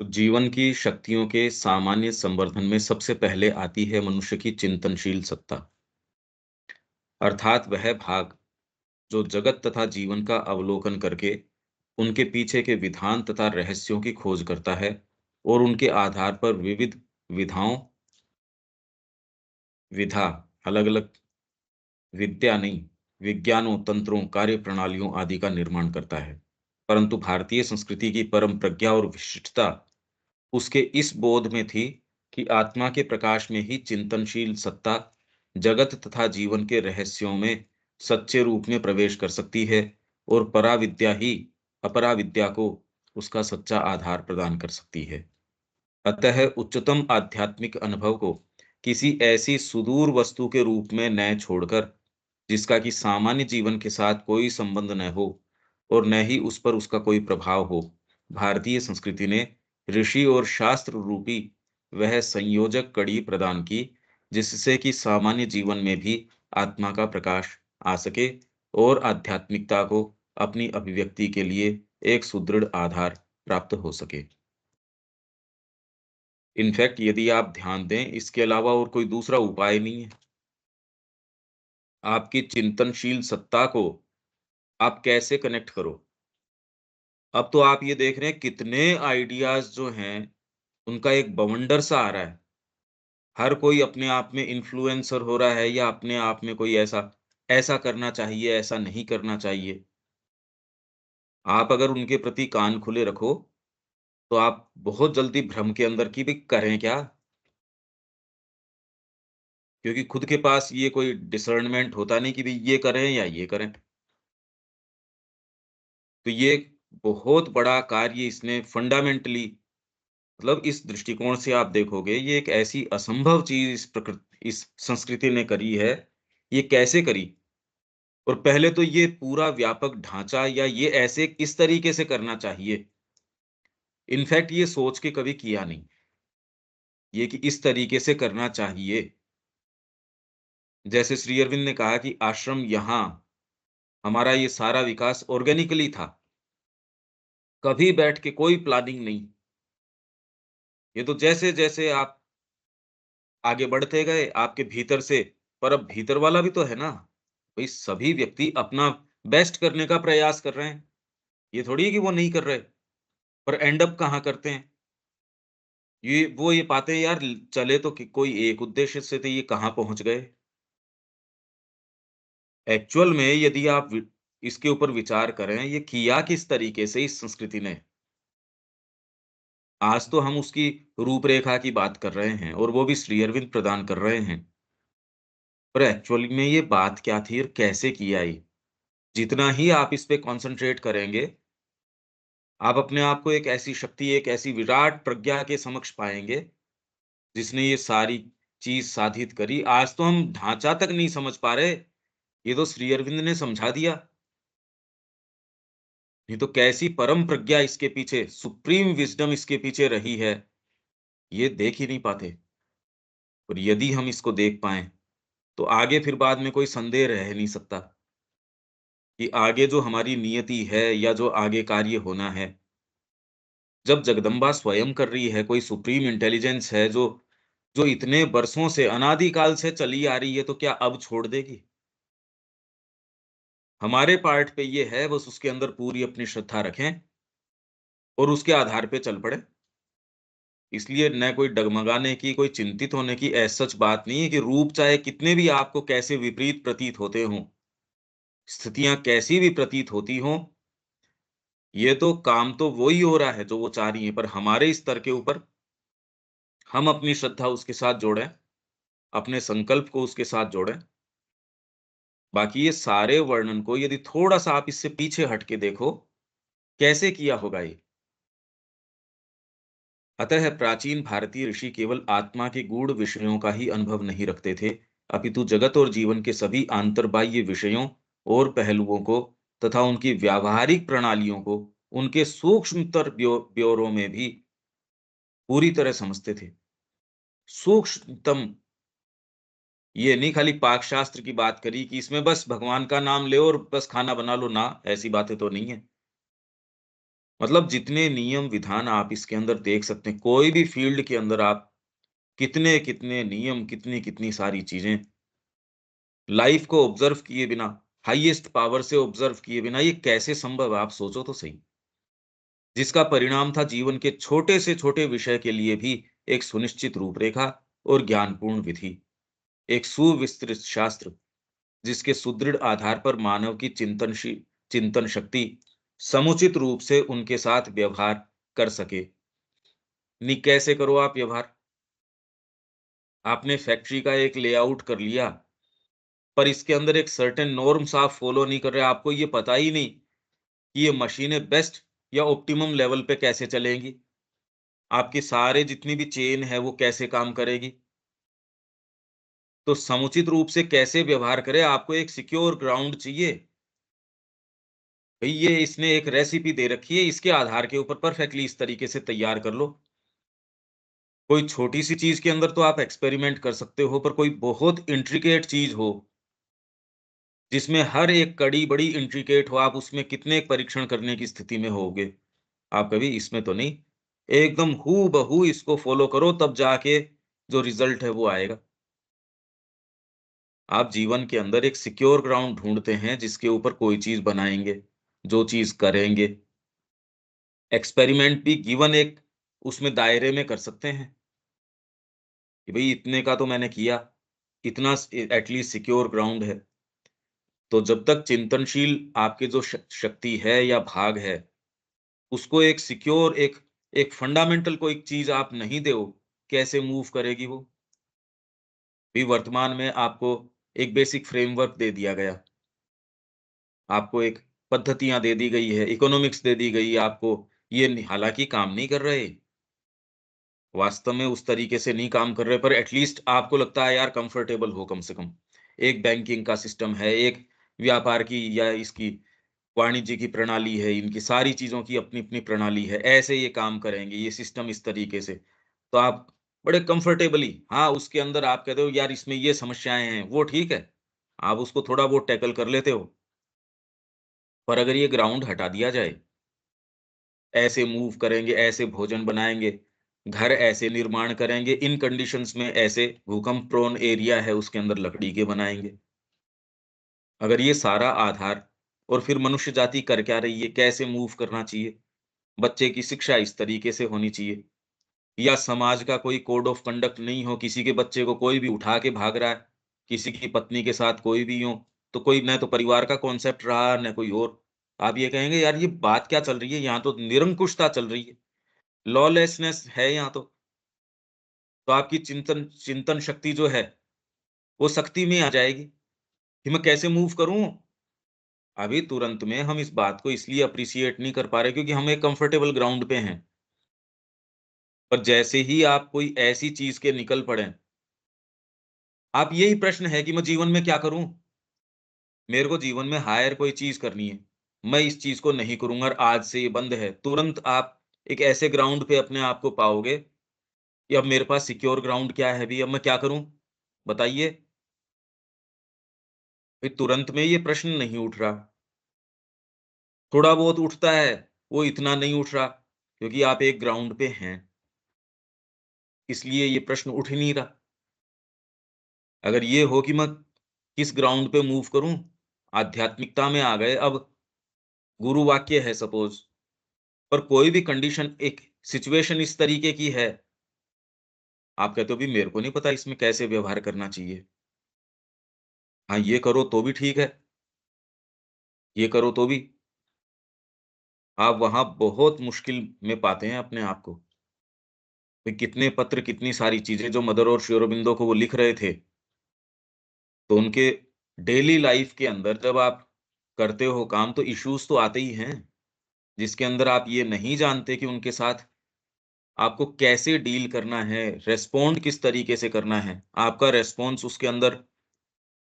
तो जीवन की शक्तियों के सामान्य संवर्धन में सबसे पहले आती है मनुष्य की चिंतनशील सत्ता, अर्थात वह भाग जो जगत तथा जीवन का अवलोकन करके उनके पीछे के विधान तथा रहस्यों की खोज करता है और उनके आधार पर विविध विधाओं विधा अलग-अलग विद्या नहीं, विज्ञानों, तंत्रों, कार्य प्रणालियों आदि का निर्माण करता है। परंतु भारतीय संस्कृति की परम प्रज्ञा और विशिष्टता उसके इस बोध में थी कि आत्मा के प्रकाश में ही चिंतनशील सत्ता जगत तथा जीवन के रहस्यों में सच्चे रूप में प्रवेश कर सकती है और पराविद्या ही अपराविद्या को उसका सच्चा आधार प्रदान कर सकती है। अतः उच्चतम आध्यात्मिक अनुभव को किसी ऐसी सुदूर वस्तु के रूप में न छोड़कर, जिसका कि सामान्य जीवन के साथ कोई संबंध न हो और न ही उस पर उसका कोई प्रभाव हो, भारतीय संस्कृति ने ऋषि और शास्त्र रूपी वह संयोजक कड़ी प्रदान की, जिससे कि सामान्य जीवन में भी आत्मा का प्रकाश आ सके और आध्यात्मिकता को अपनी अभिव्यक्ति के लिए एक सुदृढ़ आधार प्राप्त हो सके। इनफैक्ट यदि आप ध्यान दें, इसके अलावा और कोई दूसरा उपाय नहीं है। आपकी चिंतनशील सत्ता को आप कैसे कनेक्ट करो? अब तो आप ये देख रहे हैं कितने आइडियाज़ जो हैं, उनका एक बवंडर सा आ रहा है। हर कोई अपने आप में इन्फ्लुएंसर हो रहा है या अपने आप में कोई ऐसा ऐसा करना चाहिए, ऐसा नहीं करना चाहिए। आप अगर उनके प्रति कान खुले रखो, तो आप बहुत जल्दी भ्रम के अंदर कि भई करें क्या? क्योंकि खुद के पास ये कोई डिसर्निमेंट होता नहीं कि भई ये करें या ये करें। तो ये एक बहुत बड़ा कार्य इसने फंडामेंटली मतलब इस दृष्टिकोण से आप देखोगे ये एक ऐसी असंभव चीज़ इस संस्कृति ने करी है। ये कैसे करी? और पहले तो ये पूरा व्यापक ढाँचा या ये ऐसे किस तरीके से करना चाहिए, इनफैक्ट ये सोच के कभी किया नहीं। ये कि इस तरीके से करना चाहिए। जैसे श्री अरविंद ने कहा कि आश्रम यहाँ, हमारा ये सारा विकास ऑर्गेनिकली था। कभी बैठ के कोई प्लानिंग नहीं। ये तो जैसे-जैसे आप आगे बढ़ते गए, आपके भीतर से पर अब भीतर वाला भी तो है ना। भई सभी व्यक्ति अपना बेस्ट करने का प्रयास कर रहे हैं। ये थोड़ी है कि वो नहीं कर रहे, पर एंड अप कहाँ करते हैं? ये पाते हैं यार चले तो कि कोई एक उद्देश्य से थे, ये कहाँ पहुँच गए? एक्चुअल में यदि आप इसके ऊपर विचार करें, ये किया किस तरीके से इस संस्कृति ने? आज तो हम उसकी रूपरेखा की बात कर रहे हैं और वो भी श्री अरविंद प्रदान कर रहे हैं। पर एक्चुअली में ये बात क्या थी और कैसे किया ये? जितना ही आप इस पे कॉन्संट्रेट करेंगे, आप अपने आप को एक ऐसी शक्ति, एक ऐसी विराट प्रज्ञा के समक्ष पाएँगे, जिसने ये सारी चीज़ साधित करी। आज तो हम ढाँचा तक नहीं समझ पा रहे, ये तो श्री अरविंद ने समझा दिया। नहीं तो कैसी परम प्रज्ञा इसके पीछे, सुप्रीम विज़डम इसके पीछे रही है, ये देख ही नहीं पाते। और यदि हम इसको देख पाएँ, तो आगे फिर बाद में कोई संदेह रह नहीं सकता, कि आगे जो हमारी नियति है या जो आगे कार्य होना है, जब जगदम्बा स्वयं कर रही है, कोई सुप्रीम इंटेलिजेंस है जो जो इतने बरसों से अनादिकाल से चली आ रही है, तो क्या अब छोड़ देगी? हमारे पार्ट पे ये है बस उसके अंदर पूरी अपनी श्रद्धा रखें और उसके आधार पे चल पड़ें। इसलिए न कोई डगमगाने की, कोई चिंतित होने की एज़ सच बात नहीं है कि रूप चाहे कितने भी आपको कैसे विपरीत प्रतीत होते हों, स्थितियाँ कैसी भी प्रतीत होती हों, ये तो काम तो वो ही हो रहा है जो वो चाह रही हैं, पर हमारे स्तर के ऊपर हम अपनी श्रद्धा उसके साथ जोड़ें, अपने संकल्प को उसके साथ जोड़ें। बाकी ये सारे वर्णन को यदि थोड़ा-सा आप इससे पीछे हट के देखो, कैसे किया होगा ये? अतः प्राचीन भारतीय ऋषि केवल आत्मा के गूढ़ विषयों का ही अनुभव नहीं रखते थे, अपितु जगत और जीवन के सभी आंतरबाह्य विषयों और पहलुओं को तथा उनकी व्यावहारिक प्रणालियों को उनके सूक्ष्मतर ब्योरों में भी पूरी तरह समझते थे। सूक्ष्मतम ये नहीं खाली पाकशास्त्र की बात करी कि इसमें बस भगवान का नाम लो और बस खाना बना लो, ना, ऐसी बातें तो नहीं है। मतलब जितने नियम विधान आप इसके अंदर देख सकते हैं, कोई भी फील्ड के अंदर आप कितने-कितने नियम, कितनी-कितनी सारी चीज़ें लाइफ़ को ऑब्ज़र्व किए बिना, हाईएस्ट पावर से ऑब्ज़र्व किए बिना ये कैसे संभव है? आप सोचो तो सही। जिसका परिणाम था जीवन के छोटे से छोटे विषय के लिए भी एक सुनिश्चित रूपरेखा और ज्ञानपूर्ण विधि, एक सुविस्तृत शास्त्र जिसके सुदृढ़ आधार पर मानव की चिंतन शक्ति समुचित रूप से उनके साथ व्यवहार कर सके। कैसे करो आप व्यवहार? आपने फैक्ट्री का एक लेआउट कर लिया, पर इसके अंदर एक सर्टेन नॉर्म्स आप फॉलो नहीं कर रहे, आपको ये पता ही नहीं कि ये मशीनें बेस्ट या ऑप्टिमम लेवल पे कैसे चलेंगी, आपकी सारे जितनी भी चेन है वो कैसे काम करेगी। तो समुचित रूप से कैसे व्यवहार करें, आपको एक सिक्योर ग्राउंड चाहिए। भई ये इसने एक रेसिपी दे रखी है, इसके आधार के ऊपर परफेक्टली इस तरीके से तैयार कर लो। कोई छोटी-सी चीज़ के अंदर तो आप एक्सपेरिमेंट कर सकते हो, पर कोई बहुत इंट्रिकेट चीज़ हो, जिसमें हर एक कड़ी बड़ी इंट्रिकेट हो, आप उसमें कितने परीक्षण करने की स्थिति में होगे? आप कभी इसमें तो नहीं। एकदम हूबहू इसको फ़ॉलो करो तब जाके जो रिज़ल्ट है वो आएगा। आप जीवन के अंदर एक सिक्योर ग्राउंड ढूँढते हैं जिसके ऊपर कोई चीज़ बनाएँगे, जो चीज़ करेंगे, एक्सपेरिमेंट भी गिवन एक उसमें दायरे में कर सकते हैं, कि भई इतने का तो मैंने किया, इतना एट लीस्ट सिक्योर ग्राउंड है। तो जब तक चिंतनशील आपके जो शक्ति है या भाग है, उसको एक सिक्योर एक फंडामेंटल कोई चीज़ आप नहीं दो, कैसे मूव करेगी वो? भी वर्तमान में आपको एक बेसिक फ्रेमवर्क दे दिया गया। आपको एक पद्धतियाँ दे दी गई है, इकोनॉमिक्स दे दी गई है आपको, ये हालाँकि काम नहीं कर रहे, वास्तव में उस तरीके से नहीं काम कर रहे, पर एट लीस्ट आपको लगता है यार कंफर्टेबल हो कम से कम। एक बैंकिंग का सिस्टम है, एक व्यापार की या इसकी वाणिज्य की प्रणाली है, इनकी सारी चीज़ों की अपनी-अपनी प्रणाली है, ऐसे ये काम करेंगे, ये सिस्टम इस तरीके से। तो आप बड़े कंफर्टेबली हाँ, उसके अंदर आप कहते हो यार इसमें ये समस्याएँ हैं, वो ठीक है, आप उसको थोड़ा बहुत टैकल कर लेते हो। पर अगर ये ग्राउंड हटा दिया जाए, ऐसे मूव करेंगे, ऐसे भोजन बनाएँगे, घर ऐसे निर्माण करेंगे, इन कंडीशंस में ऐसे भूकंप प्रोन एरिया है उसके अंदर लकड़ी के बनाएँगे। अगर ये सारा आधार और फिर मनुष्य जाति कर क्या रही है, कैसे मूव करना चाहिए, बच्चे की शिक्षा इस तरीके से होनी चाहिए या समाज का कोई कोड ऑफ कंडक्ट नहीं हो, किसी के बच्चे को कोई भी उठा के भाग रहा है, किसी की पत्नी के साथ कोई भी हो, तो कोई न तो परिवार का कॉन्सेप्ट रहा, न कोई और। आप ये कहेंगे यार ये बात क्या चल रही है, यहाँ तो निरंकुशता चल रही है, लॉलेसनेस है यहाँ तो आपकी चिंतन शक्ति जो है, वो सख्ती में आ जाएगी कि मैं कैसे मूव करूँ? अभी तुरंत में हम इस बात को इसलिए एप्रिशिएट नहीं कर पा रहे क्योंकि हम एक कंफर्टेबल ग्राउंड पे हैं। पर जैसे ही आप कोई ऐसी चीज़ के निकल पड़ें, आप यही प्रश्न है कि मैं जीवन में क्या करूँ? मेरे को जीवन में हायर कोई चीज़ करनी है। मैं इस चीज़ को नहीं करूँगा और आज से ये बंद है। तुरंत आप एक ऐसे ग्राउंड पे अपने आप को पाओगे कि अब मेरे पास सिक्योर ग्राउंड क्या है अभी, अब मैं क्या करूँ? बताइए? फिर तुरंत में ये प्रश्न नहीं उठ रहा। थोड़ा बहुत उठता है, वो इतना नहीं उठ रहा क्योंकि आप एक ग्राउंड पे हैं, इसलिए ये प्रश्न उठ ही नहीं रहा। अगर ये हो कि मैं किस ग्राउंड पे मूव करूँ? आध्यात्मिकता में आ गए, अब गुरु वाक्य है सपोज़, पर कोई भी कंडीशन एक सिचुएशन इस तरीके की है, आप कहते हो, "भई मेरे को नहीं पता इसमें कैसे व्यवहार करना चाहिए। हाँ, ये करो तो भी ठीक है, ये करो तो भी।" आप वहाँ बहुत मुश्किल में पाते हैं अपने आप को। कि कितने पत्र, कितनी सारी चीज़ें जो मदर और श्री अरबिंदो को वो लिख रहे थे, तो उनके डेली लाइफ़ के अंदर जब आप करते हो काम तो इश्यूज़ तो आते ही हैं, जिसके अंदर आप ये नहीं जानते कि उनके साथ आपको कैसे डील करना है, रिस्पॉन्ड किस तरीके से करना है। आपका रिस्पॉन्स उसके अंदर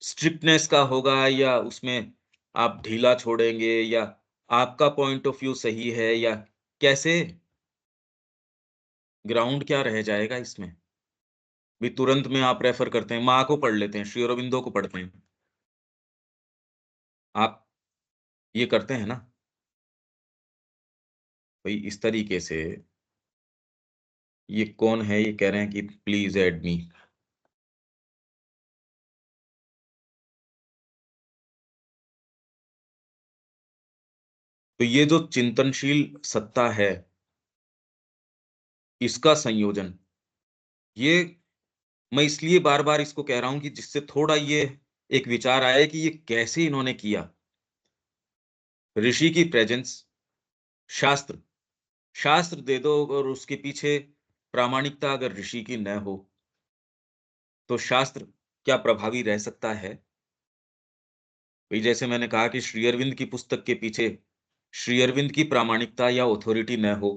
स्ट्रिक्टनेस का होगा या उसमें आप ढीला छोड़ेंगे या आपका पॉइंट ऑफ व्यू सही है या कैसे ग्राउंड क्या रह जाएगा इसमें? भी तुरंत में आप रेफ़र करते हैं, माँ को पढ़ लेते हैं, श्री अरबिंदो को पढ़ते हैं। आप ये करते हैं ना? भाई इस तरीके से ये कौन है? ये कह रहे हैं कि प्लीज ऐड मी। तो ये जो चिंतनशील सत्ता है, इसका संयोजन, ये मैं इसलिए बार-बार इसको कह रहा हूँ कि जिससे थोड़ा ये एक विचार आया कि ये कैसे इन्होंने किया। ऋषि की प्रेजेंस, शास्त्र, शास्त्र दे दो और उसके पीछे प्रामाणिकता अगर ऋषि की न हो, तो शास्त्र क्या प्रभावी रह सकता है? वही जैसे मैंने कहा कि श्री अरविंद की पुस्तक के पीछे श्री अरविंद की प्रामाणिकता या ऑथोरिटी न हो,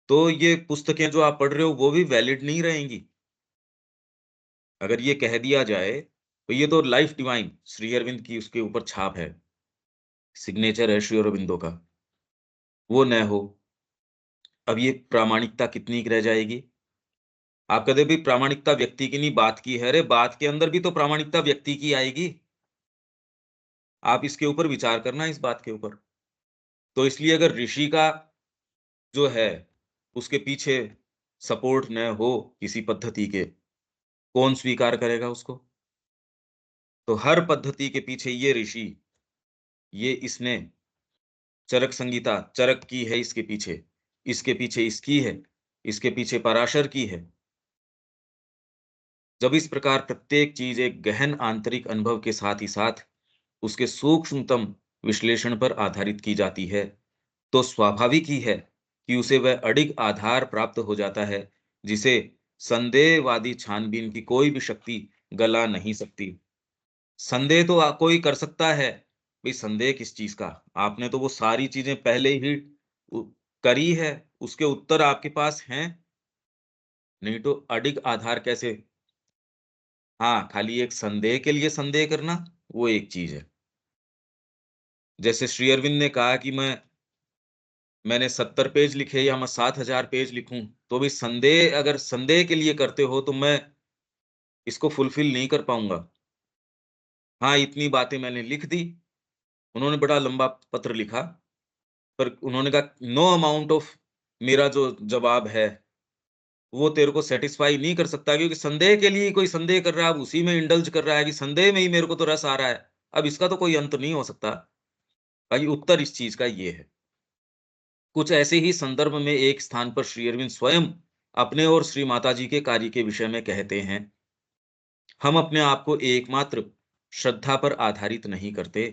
तो ये पुस्तकें जो आप पढ़ रहे हो वो भी वैलिड नहीं रहेंगी। अगर ये कह दिया जाए, तो ये तो लाइफ डिवाइन श्री अरविंद की उसके ऊपर छाप है, सिग्नेचर है श्री अरविंदो का, वो न हो, अब ये प्रामाणिकता कितनी की रह जाएगी? आप कहते भी प्रामाणिकता व्यक्ति की नहीं बात की है, अरे बात के अंदर भी तो प्रामाणिकता व्यक्ति की आएगी। आप इसके ऊपर विचार करना इस बात के ऊपर। तो इसलिए अगर ऋषि का जो है, उसके पीछे सपोर्ट न हो किसी पद्धति के, कौन स्वीकार करेगा उसको? तो हर पद्धति के पीछे ये ऋषि, ये इसने चरक संगीता, चरक की है इसके पीछे इसकी है, इसके पीछे पराशर की है। जब इस प्रकार प्रत्येक चीज़ एक गहन आंतरिक अनुभव के साथ ही साथ उसके सूक्ष्मतम विश्लेषण पर आधारित की जाती है, तो स्वाभाविक ही है कि उसे वह अडिग आधार प्राप्त हो जाता है, जिसे संदेहवादी छानबीन की कोई भी शक्ति गला नहीं सकती। संदेह तो कोई कर सकता है, भाई संदेह किस चीज़ का? आपने तो वो सारी चीज़ें पहले ही उ करी है, उसके उत्तर आपके पास हैं, नहीं तो अडिग आधार कैसे? हाँ, खाली एक संदेह के लिए संदेह करना, वो एक चीज़ है। जैसे श्री अरविंद ने कहा कि मैंने 70 पेज लिखे या मैं 7,000 पेज लिखूँ, तो भी संदेह अगर संदेह के लिए करते हो, तो मैं इसको फुलफ़िल नहीं कर पाऊँगा। हाँ, इतनी बातें मैंने लिख दी, उन्होंने बड़ा लंबा पत्र लिखा, पर उन्होंने कहा, "नो अमाउंट ऑफ मेरा जो जवाब है, वो तेरे को सैटिस्फाई नहीं कर सकता क्योंकि संदेह के लिए ही कोई संदेह कर रहा है, अब उसी में इंडल्ज कर रहा है कि संदेह में ही मेरे को तो रस आ रहा है। अब इसका तो कोई अंत नहीं हो सकता।" भाई उत्तर इस चीज़ का ये है। कुछ ऐसे ही संदर्भ में एक स्थान पर श्री अरविंद स्वयं अपने और श्री माताजी के कार्य के विषय में कहते हैं, हम अपने आप को एकमात्र श्रद्धा पर आधारित नहीं करते,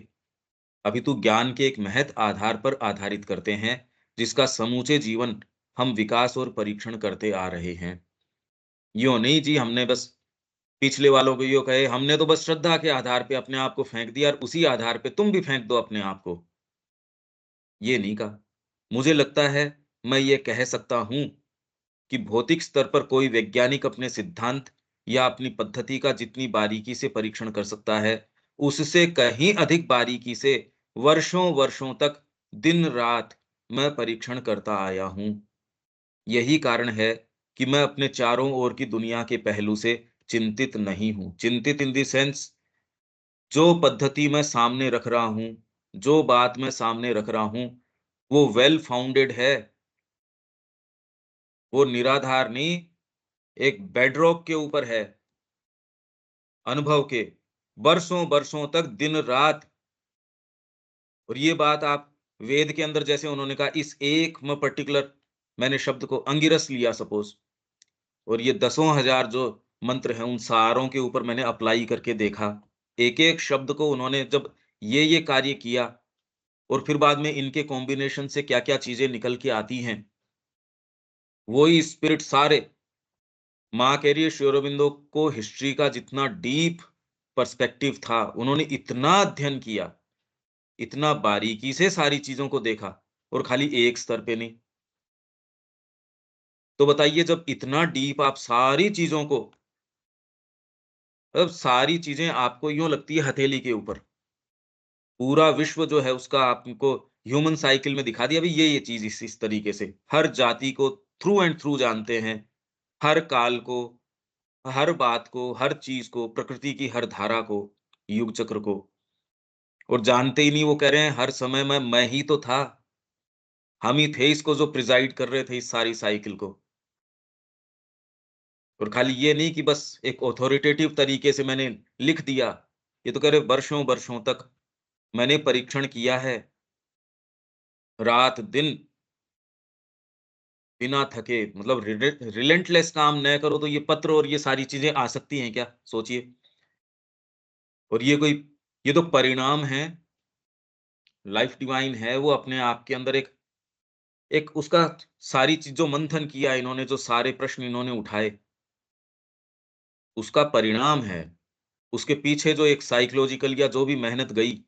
अपितु ज्ञान के एक महत आधार पर आधारित करते हैं, जिसका समूचे जीवन हम विकास और परीक्षण करते आ रहे हैं। यूँ नहीं जी हमने बस पिछले वालों को यूँ कहे, हमने तो बस श्रद्धा के आधार पे अपने आप को फेंक दिया और उसी आधार पे तुम भी फेंक दो अपने आप को, ये नहीं कहा। मुझे लगता है मैं ये कह सकता हूँ कि भौतिक स्तर पर कोई वैज्ञानिक अपने सिद्धांत या अपनी पद्धति का जितनी बारीकी से परीक्षण कर सकता है, उससे कहीं अधिक बारीकी से वर्षों-वर्षों तक दिन-रात मैं परीक्षण करता आया हूँ। यही कारण है कि मैं अपने चारों ओर की दुनिया के पहलू से चिंतित नहीं हूँ। चिंतित इन द सेंस जो पद्धति मैं सामने रख रहा हूँ, जो बात मैं सामने रख रहा हूँ, वो वेल फाउंडेड है, वो निराधार नहीं, एक बेडरॉक के ऊपर है, अनुभव के। बरसों-बरसों तक दिन-रात और ये बात आप वेद के अंदर जैसे उन्होंने कहा इस एक में पर्टिकुलर मैंने शब्द को अंगिरस लिया सपोज़ और ये दसों हज़ार जो मंत्र हैं उन सारों के ऊपर मैंने अप्लाई करके देखा। एक-एक शब्द को उन्होंने जब ये कार्य किया और फिर बाद में इनके कॉम्बिनेशन से क्या-क्या चीज़ें निकल के आती हैं, वही स्पिरिट सारे माँ कह रही है श्री अरबिंदो को हिस्ट्री का जितना डीप पर्सपेक्टिव था, उन्होंने इतना अध्ययन किया, इतना बारीकी से सारी चीज़ों को देखा और खाली एक स्तर पे नहीं। तो बताइए जब इतना डीप आप सारी चीज़ों को मतलब सारी चीज़ें आपको यूँ लगती है हथेली के ऊपर। पूरा विश्व जो है उसका आपको ह्यूमन साइकिल में दिखा दिया, भई ये चीज़ इस तरीके से। हर जाति को थ्रू एंड थ्रू जानते हैं, हर काल को, हर बात को, हर चीज़ को, प्रकृति की हर धारा को, युग चक्र को और जानते ही नहीं वो कह रहे हैं हर समय में मैं ही तो था। हम ही थे इसको जो प्रिज़ाइड कर रहे थे इस सारी साइकिल को। और खाली ये नहीं कि बस एक ऑथोरिटेटिव तरीके से मैंने लिख दिया। ये तो कह रहे वर्षों-वर्षों तक मैंने परीक्षण किया है, रात-दिन बिना थके, मतलब रिलेंटलेस काम न करो तो ये पत्र और ये सारी चीज़ें आ सकती हैं क्या? सोचिए। और ये तो परिणाम हैं, लाइफ डिवाइन है, वो अपने आप के अंदर एक एक उसका सारी चीज़ जो मंथन किया इन्होंने, जो सारे प्रश्न इन्होंने उठाए, उसका परिणाम है। उसके पीछे जो एक साइकोलॉजिकल या जो भी मेहनत गई,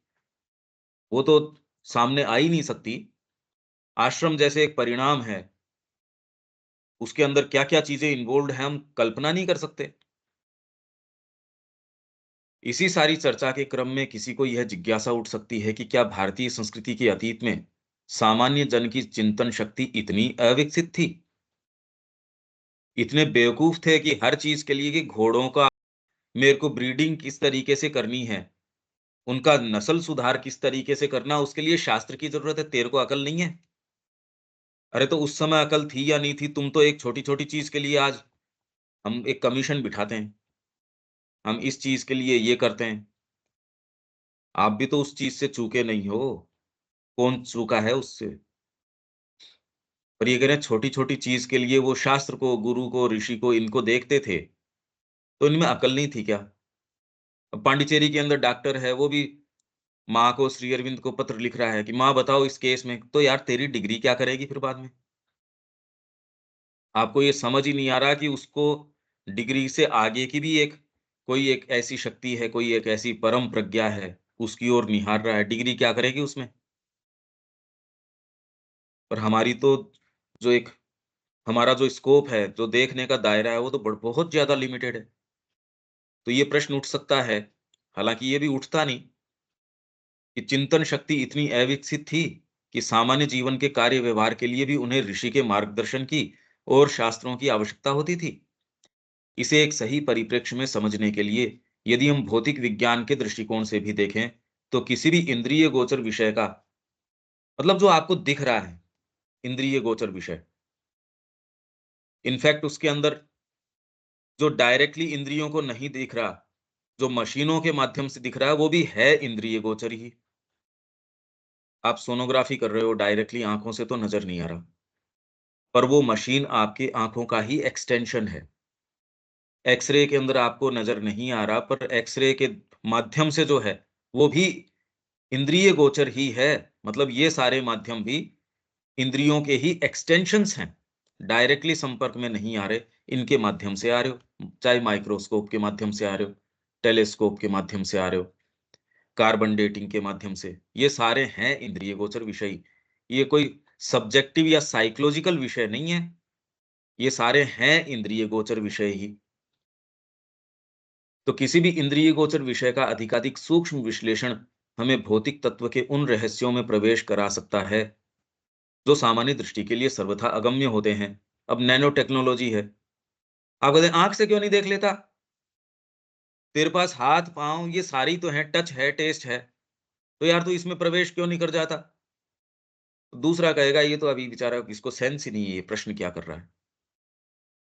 वो तो सामने आ ही नहीं सकती। आश्रम जैसे एक परिणाम है, उसके अंदर क्या-क्या चीज़ें इन्वॉल्व्ड हैं, हम कल्पना नहीं कर सकते। इसी सारी चर्चा के क्रम में किसी को यह जिज्ञासा उठ सकती है कि क्या भारतीय संस्कृति के अतीत में सामान्य जन की चिंतन शक्ति इतनी अविकसित थी? इतने बेवकूफ थे कि हर चीज़ के लिए कि घोड़ों का मेरे को ब्रीडिंग किस तरीके से करनी है, उनका नस्ल सुधार किस तरीके से करना, उसके लिए शास्त्र की ज़रूरत है, तेरे को अकल नहीं है? अरे तो उस समय अकल थी या नहीं थी, तुम तो एक छोटी-छोटी चीज़ के लिए आज हम एक कमीशन बिठाते हैं, हम इस चीज़ के लिए ये करते हैं। आप भी तो उस चीज़ से चूके नहीं हो, कौन चूका है उससे? और ये कह रहे हैं छोटी-छोटी चीज़ के लिए वो शास्त्र को, गुरु को, ऋषि को, इनको देखते थे, तो इनमें अकल नहीं थी क्या? अब पांडिचेरी के अंदर डॉक्टर है, वो भी माँ को, श्री अरविंद को पत्र लिख रहा है कि माँ बताओ इस केस में, तो यार तेरी डिग्री क्या करेगी फिर बाद में? आपको ये समझ ही नहीं आ रहा कि उसको डिग्री से आगे की भी कोई एक ऐसी शक्ति है, कोई एक ऐसी परम प्रज्ञा है, उसकी ओर निहार रहा है, डिग्री क्या करेगी उसमें? और हमारी तो जो एक हमारा जो स्कोप है, जो देखने का दायरा है, वो तो बहुत ज़्यादा लिमिटेड है। तो ये प्रश्न उठ सकता है, हालाँकि ये भी उठता नहीं, कि चिंतन शक्ति इतनी अविकसित थी कि सामान्य जीवन के कार्य व्यवहार के लिए भी उन्हें ऋषि के मार्गदर्शन की और शास्त्रों की आवश्यकता होती थी। इसे एक सही परिप्रेक्ष्य में समझने के लिए यदि हम भौतिक विज्ञान के दृष्टिकोण से भी देखें, तो किसी भी इंद्रिय गोचर विषय का मतलब जो आपको दिख रहा है, इंद्रिय गोचर विषय, इनफैक्ट उसके अंदर जो डायरेक्टली इंद्रियों को नहीं दिख रहा, जो मशीनों के माध्यम से दिख रहा है, वो भी है इंद्रिय गोचर ही। आप सोनोग्राफी कर रहे हो, डायरेक्टली आँखों से तो नज़र नहीं आ रहा, पर वो मशीन आपकी आँखों का ही एक्सटेंशन है। एक्स-रे के अंदर आपको नज़र नहीं आ रहा, पर एक्स-रे के माध्यम से जो है, वो भी इंद्रिय गोचर ही है। मतलब ये सारे माध्यम भी इंद्रियों के ही एक्सटेंशंस हैं। डायरेक्टली संपर्क में नहीं आ रहे, इनके माध्यम से आ रहे हो। चाहे माइक्रोस्कोप के माध्यम से आ रहे हो, टेलीस्कोप के माध्यम से आ रहे हो, कार्बन डेटिंग के माध्यम से। ये सारे हैं इंद्रिय गोचर विषय ही। ये कोई सब्जेक्टिव या साइकोलॉजिकल विषय नहीं है। ये सारे हैं इंद्रिय गोचर विषय ही। तो किसी भी इंद्रिय गोचर विषय का अधिकाधिक सूक्ष्म विश्लेषण हमें भौतिक तत्व के उन रहस्यों में प्रवेश करा सकता है, जो सामान्य दृष्टि के लिए सर्वथा अगम्य होते हैं। अब नैनो टेक्नोलॉजी है। आप कहते हैं, "आँख से क्यों नहीं देख लेता? तेरे पास हाथ-पाँव ये सारी तो हैं, टच है, टेस्ट है, तो यार तू इसमें प्रवेश क्यों नहीं कर जाता?" दूसरा कहेगा, "ये तो अभी बेचारा इसको सेंस ही नहीं है, ये प्रश्न क्या कर रहा है?"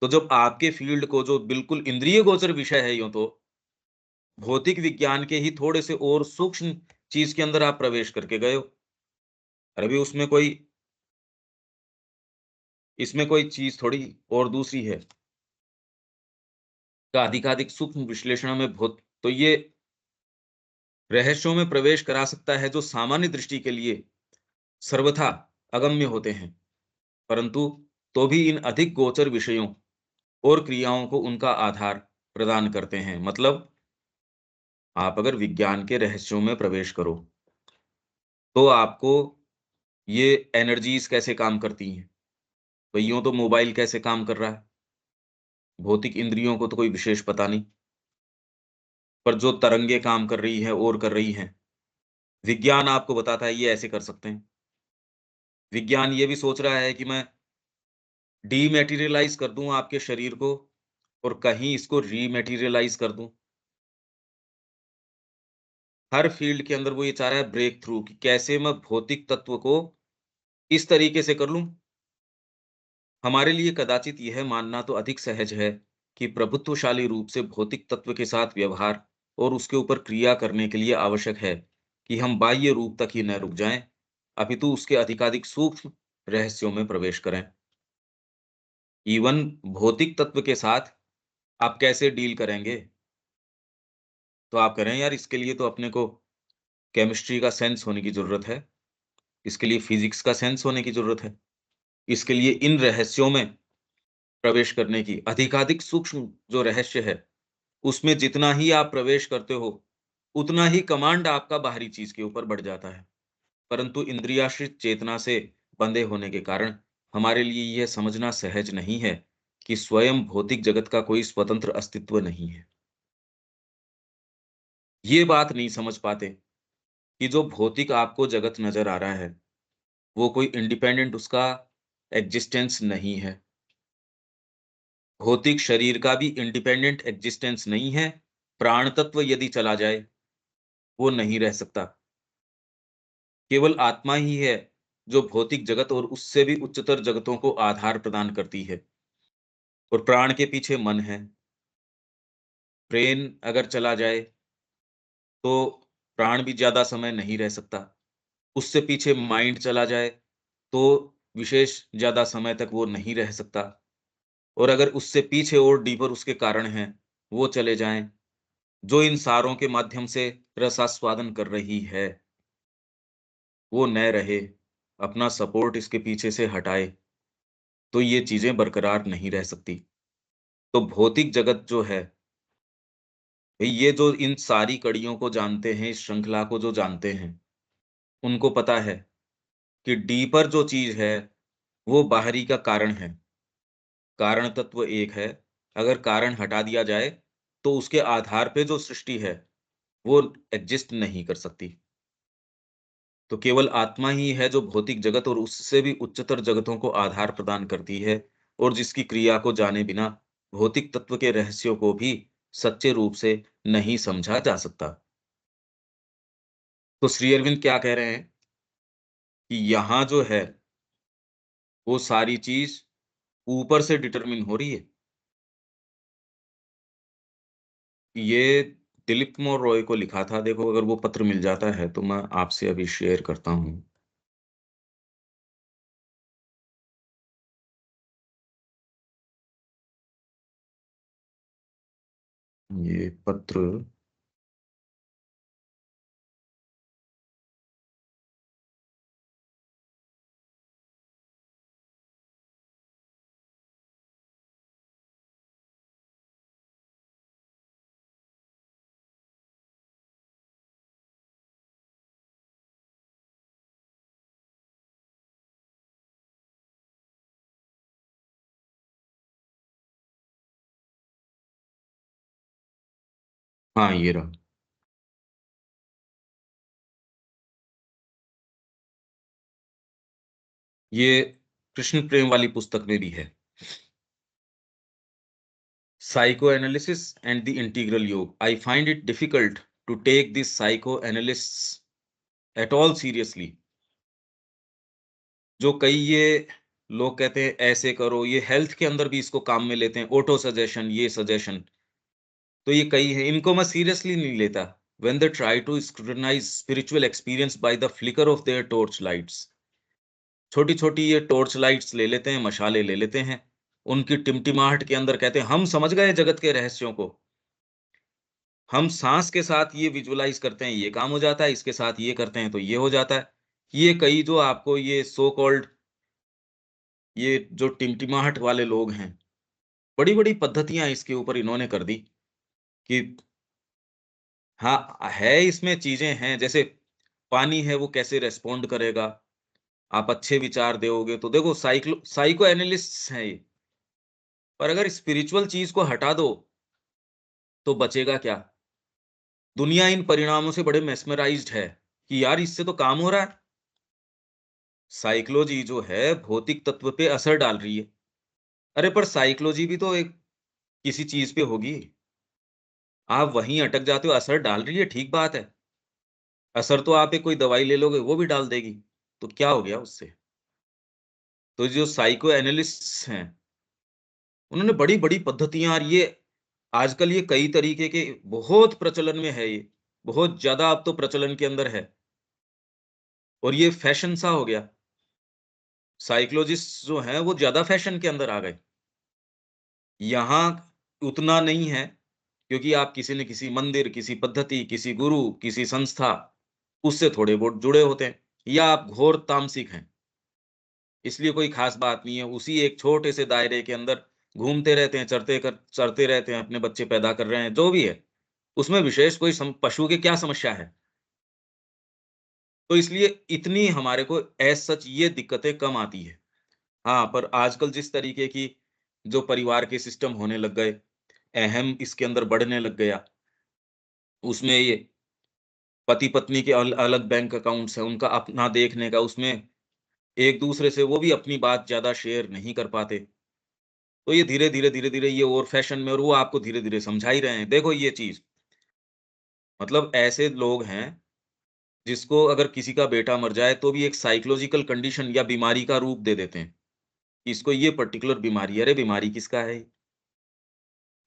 तो जब आपके फ़ील्ड को जो बिल्कुल इंद्रिय गोचर विषय है यूँ तो, भौतिक विज्ञान के ही थोड़े से और सूक्ष्म चीज़ के अंदर आप प्रवेश करके गए हो। अरे भई इसमें कोई चीज़ थोड़ी और दूसरी है। का अधिकाधिक सूक्ष्म विश्लेषण में भूत तो ये रहस्यों में प्रवेश करा सकता है जो सामान्य दृष्टि के लिए सर्वथा अगम्य होते हैं, परंतु तो भी इन अधिक गोचर विषयों और क्रियाओं को उनका आधार प्रदान करते हैं। मतलब आप अगर विज्ञान के रहस्यों में प्रवेश करो, तो आपको ये एनर्जीज़ कैसे काम करती हैं, भई यूँ तो मोबाइल कैसे काम कर रहा है, भौतिक इंद्रियों को तो कोई विशेष पता नहीं, पर जो तरंगे काम कर रही हैं और कर रही हैं, विज्ञान आपको बताता है ये ऐसे कर सकते हैं। विज्ञान ये भी सोच रहा है कि मैं डीमैटेरियलाइज़ कर दूँ आपके शरीर को और कहीं इसको रीमैटेरियलाइज़ कर दूँ। हर फ़ील्ड के अंदर वो ये चाह रहा है ब्रेक थ्रू कि कैसे मैं भौतिक तत्व को इस तरीके से कर लूँ, हमारे लिए कदाचित यह मानना तो अधिक सहज है कि प्रभुत्वशाली रूप से भौतिक तत्व के साथ व्यवहार और उसके ऊपर क्रिया करने के लिए आवश्यक है कि हम बाह्य रूप तक ही न रुक जाएं, अपितु उसके अधिकाधिक सूक्ष्म रहस्यों में प्रवेश करें। इवन भौतिक तत्व के साथ आप कैसे डील करेंगे? तो आप कह रहे हैं यार इसके लिए तो अपने को केमिस्ट्री का सेंस होने की ज़रूरत है, इसके लिए फिज़िक्स का सेंस होने की ज़रूरत है, इसके लिए इन रहस्यों में प्रवेश करने की अधिकाधिक सूक्ष्म जो रहस्य है, उसमें जितना ही आप प्रवेश करते हो, उतना ही कमांड आपका बाहरी चीज़ के ऊपर बढ़ जाता है। परंतु इंद्रियाश्रित चेतना से बंधे होने के कारण हमारे लिए यह समझना सहज नहीं है कि स्वयं भौतिक जगत का कोई स्वतंत्र अस्तित्व नहीं है। ये बात नहीं समझ पाते कि जो भौतिक आपको जगत नज़र आ रहा है, वो कोई इंडिपेंडेंट उसका एग्जिस्टेंस नहीं है। भौतिक शरीर का भी इंडिपेंडेंट एग्जिस्टेंस नहीं है। प्राण तत्व यदि चला जाए, वो नहीं रह सकता। केवल आत्मा ही है, जो भौतिक जगत और उससे भी उच्चतर जगतों को आधार प्रदान करती है। और प्राण के पीछे मन है। ब्रेन अगर चला जाए, तो प्राण भी ज़्यादा समय नहीं रह सकता। उससे पीछे माइंड चला जाए, तो विशेष ज़्यादा समय तक वो नहीं रह सकता। और अगर उससे पीछे और डीपर उसके कारण हैं, वो चले जाएँ, जो इन सारों के माध्यम से रसास्वादन कर रही है, वो न रहे, अपना सपोर्ट इसके पीछे से हटाए, तो ये चीज़ें बरकरार नहीं रह सकती। तो भौतिक जगत जो है, भई ये जो इन सारी कड़ियों को जानते हैं, इस श्रृंखला को जो जानते हैं, उनको पता है कि डीपर जो चीज़ है, वो बाहरी का कारण है। कारण तत्व एक है, अगर कारण हटा दिया जाए, तो उसके आधार पे जो सृष्टि है, वो एग्ज़िस्ट नहीं कर सकती। तो केवल आत्मा ही है जो भौतिक जगत और उससे भी उच्चतर जगतों को आधार प्रदान करती है और जिसकी क्रिया को जाने बिना भौतिक तत्व के रहस्यों को भी सच्चे रूप से नहीं समझा जा सकता। तो श्री अरविंद क्या कह रहे हैं कि यहाँ जो है, वो सारी चीज़ ऊपर से डिटरमिन हो रही है। ये दिलीप कुमार रॉय को लिखा था, देखो अगर वो पत्र मिल जाता है तो मैं आपसे अभी शेयर करता हूँ। ये पत्र हाँ, ये रहा। ये कृष्ण प्रेम वाली पुस्तक में भी है। Psychoanalysis and the Integral Yoga. I find it difficult to take these psychoanalysts at all seriously. जो कई ये लोग कहते हैं ऐसे करो, ये हेल्थ के अंदर भी इसको काम में लेते हैं, ऑटो सजेशन, ये सजेशन। तो ये कई हैं, इनको मैं सीरियसली नहीं लेता। When they try to scrutinize spiritual experience by the flicker of their torch lights. छोटी-छोटी ये टॉर्च लाइट्स ले लेते हैं, मशालें ले लेते हैं। उनकी टिमटिमाहट के अंदर कहते हैं, हम समझ गए जगत के रहस्यों को। हम साँस के साथ ये विजुअलाइज़ करते हैं, ये काम हो जाता है, इसके साथ ये करते हैं, तो ये हो जाता है। ये कई जो आपको ये सो कॉल्ड ये जो टिमटिमाहट वाले लोग हैं, बड़ी-बड़ी पद्धतियाँ इसके ऊपर इन्होंने कर दी कि हाँ, है इसमें चीज़ें हैं, जैसे पानी है वो कैसे रिस्पॉन्ड करेगा, आप अच्छे विचार दोगे तो देखो साइको एनालिस्ट्स हैं ये, पर अगर स्पिरिचुअल चीज़ को हटा दो, तो बचेगा क्या? दुनिया इन परिणामों से बड़े मेस्मराइज़्ड है कि यार इससे तो काम हो रहा है। साइकोलॉजी जो है भौतिक तत्व पे असर डाल रही है। अरे पर साइकोलॉजी भी तो एक किसी चीज़ पे होगी। आप वहीं अटक जाते हो, असर डाल रही है, ठीक बात है। असर तो आप एक कोई दवाई ले लोगे, वो भी डाल देगी। तो क्या हो गया उससे? तो जो साइको एनालिस्ट्स हैं, उन्होंने बड़ी-बड़ी पद्धतियाँ, और ये आजकल ये कई तरीके के बहुत प्रचलन में है ये, बहुत ज़्यादा अब तो प्रचलन के अंदर है, और ये फैशन सा हो गया। साइकोलॉजिस्ट जो हैं वो ज़्यादा फैशन के अंदर आ गए। यहाँ उतना नहीं है, क्योंकि आप किसी न किसी मंदिर, किसी पद्धति, किसी गुरु, किसी संस्था, उससे थोड़े बहुत जुड़े होते हैं, या आप घोर तामसिक हैं। इसलिए कोई ख़ास बात नहीं है, उसी एक छोटे से दायरे के अंदर घूमते रहते हैं, चरते रहते हैं, अपने बच्चे पैदा कर रहे हैं, जो भी है। उसमें विशेष कोई पशु की क्या समस्या है? तो इसलिए इतनी हमारे को एज़ सच ये दिक्कतें कम आती है। हाँ, पर आजकल जिस तरीके की जो परिवार के सिस्टम होने लग गए, अहम इसके अंदर बढ़ने लग गया, उसमें ये पति-पत्नी के अलग बैंक अकाउंट्स हैं, उनका अपना देखने का, उसमें एक-दूसरे से वो भी अपनी बात ज़्यादा शेयर नहीं कर पाते। तो ये धीरे-धीरे ये और फैशन में, और वो आपको धीरे-धीरे समझा ही रहे हैं। देखो ये चीज़, मतलब ऐसे लोग हैं, जिसको अगर किसी का बेटा मर जाए, तो भी एक साइकोलॉजिकल कंडीशन या बीमारी का रूप दे देते हैं, कि इसको ये पर्टिकुलर बीमारी है। अरे! बीमारी किसका है?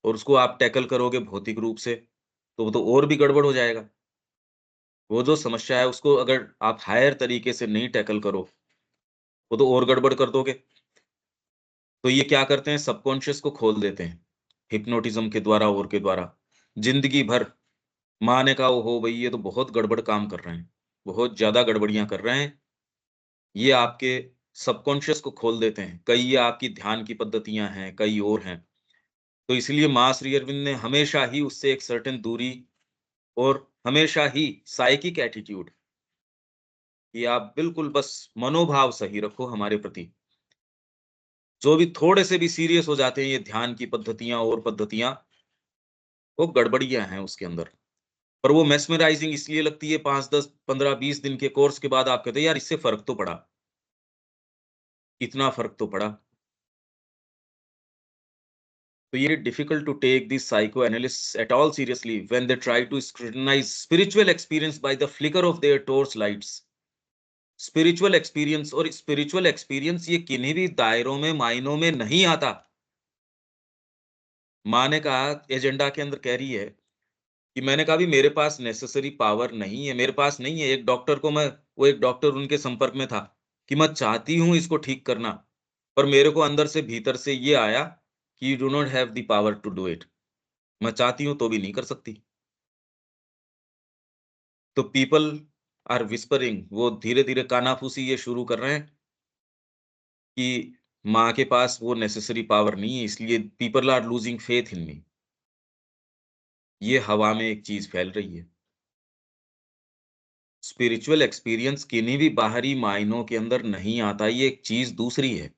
और उसको आप टैकल करोगे भौतिक रूप से, तो वो तो और भी गड़बड़ हो जाएगा। वो जो समस्या है, उसको अगर आप हायर तरीके से नहीं टैकल करो, वो तो और गड़बड़ कर दोगे। तो ये क्या करते हैं, सबकॉन्शियस को खोल देते हैं, हिप्नोटिज़्म के द्वारा और के द्वारा। ज़िंदगी भर माँ ने कहा, "ओहो! भई ये तो बहुत गड़बड़ काम कर रहे हैं, बहुत ज़्यादा गड़बड़ियाँ कर रहे हैं।" ये आपके सबकॉन्शियस को खोल देते हैं। कई ये आपकी ध्यान की पद्धतियाँ हैं, कई और हैं। तो इसलिए माँ श्री अरविंद ने हमेशा ही उससे एक सर्टेन दूरी, और हमेशा ही साइकिक एटीट्यूड, कि आप बिल्कुल बस मनोभाव सही रखो हमारे प्रति। जो भी थोड़े से भी सीरियस हो जाते हैं ये ध्यान की पद्धतियाँ और पद्धतियाँ, वो गड़बड़ियाँ हैं उसके अंदर। पर वो मेस्मराइज़िंग इसलिए लगती है, 5, 10, 15, 20 दिन के कोर्स के बाद आप कहते हैं, यार इससे फ़र्क तो पड़ा, इतना फ़र्क तो पड़ा। So yeah, difficult to take these psychoanalysts at all seriously when they try to scrutinize spiritual experience by the flicker of their torch lights. Spiritual experience, और स्पिरिचुअल एक्सपीरियंस ये किन्हीं भी दायरों में, मायनों में नहीं आता। माँ ने कहा, एजेंडा के अंदर कह रही है, कि मैंने कहा भी मेरे पास नेसेसरी पावर नहीं है, मेरे पास नहीं है। एक डॉक्टर को मैं, वो एक डॉक्टर उनके संपर्क में था, कि मैं चाहती हूँ इसको ठीक करना, पर मेरे को अंदर से, भीतर से ये आया कि you do not have the power to do it. मैं चाहती हूँ तो भी नहीं कर सकती। तो पीपल आर व्हिस्परिंग, वो धीरे-धीरे कानाफूसी ये शुरू कर रहे हैं, कि माँ के पास वो नेसेसरी पावर नहीं है, इसलिए people are losing faith in me. ये हवा में एक चीज़ फैल रही है। स्पिरिचुअल एक्सपीरियंस किन्हीं भी बाहरी मायनों के अंदर नहीं आता, ये एक चीज़ दूसरी है।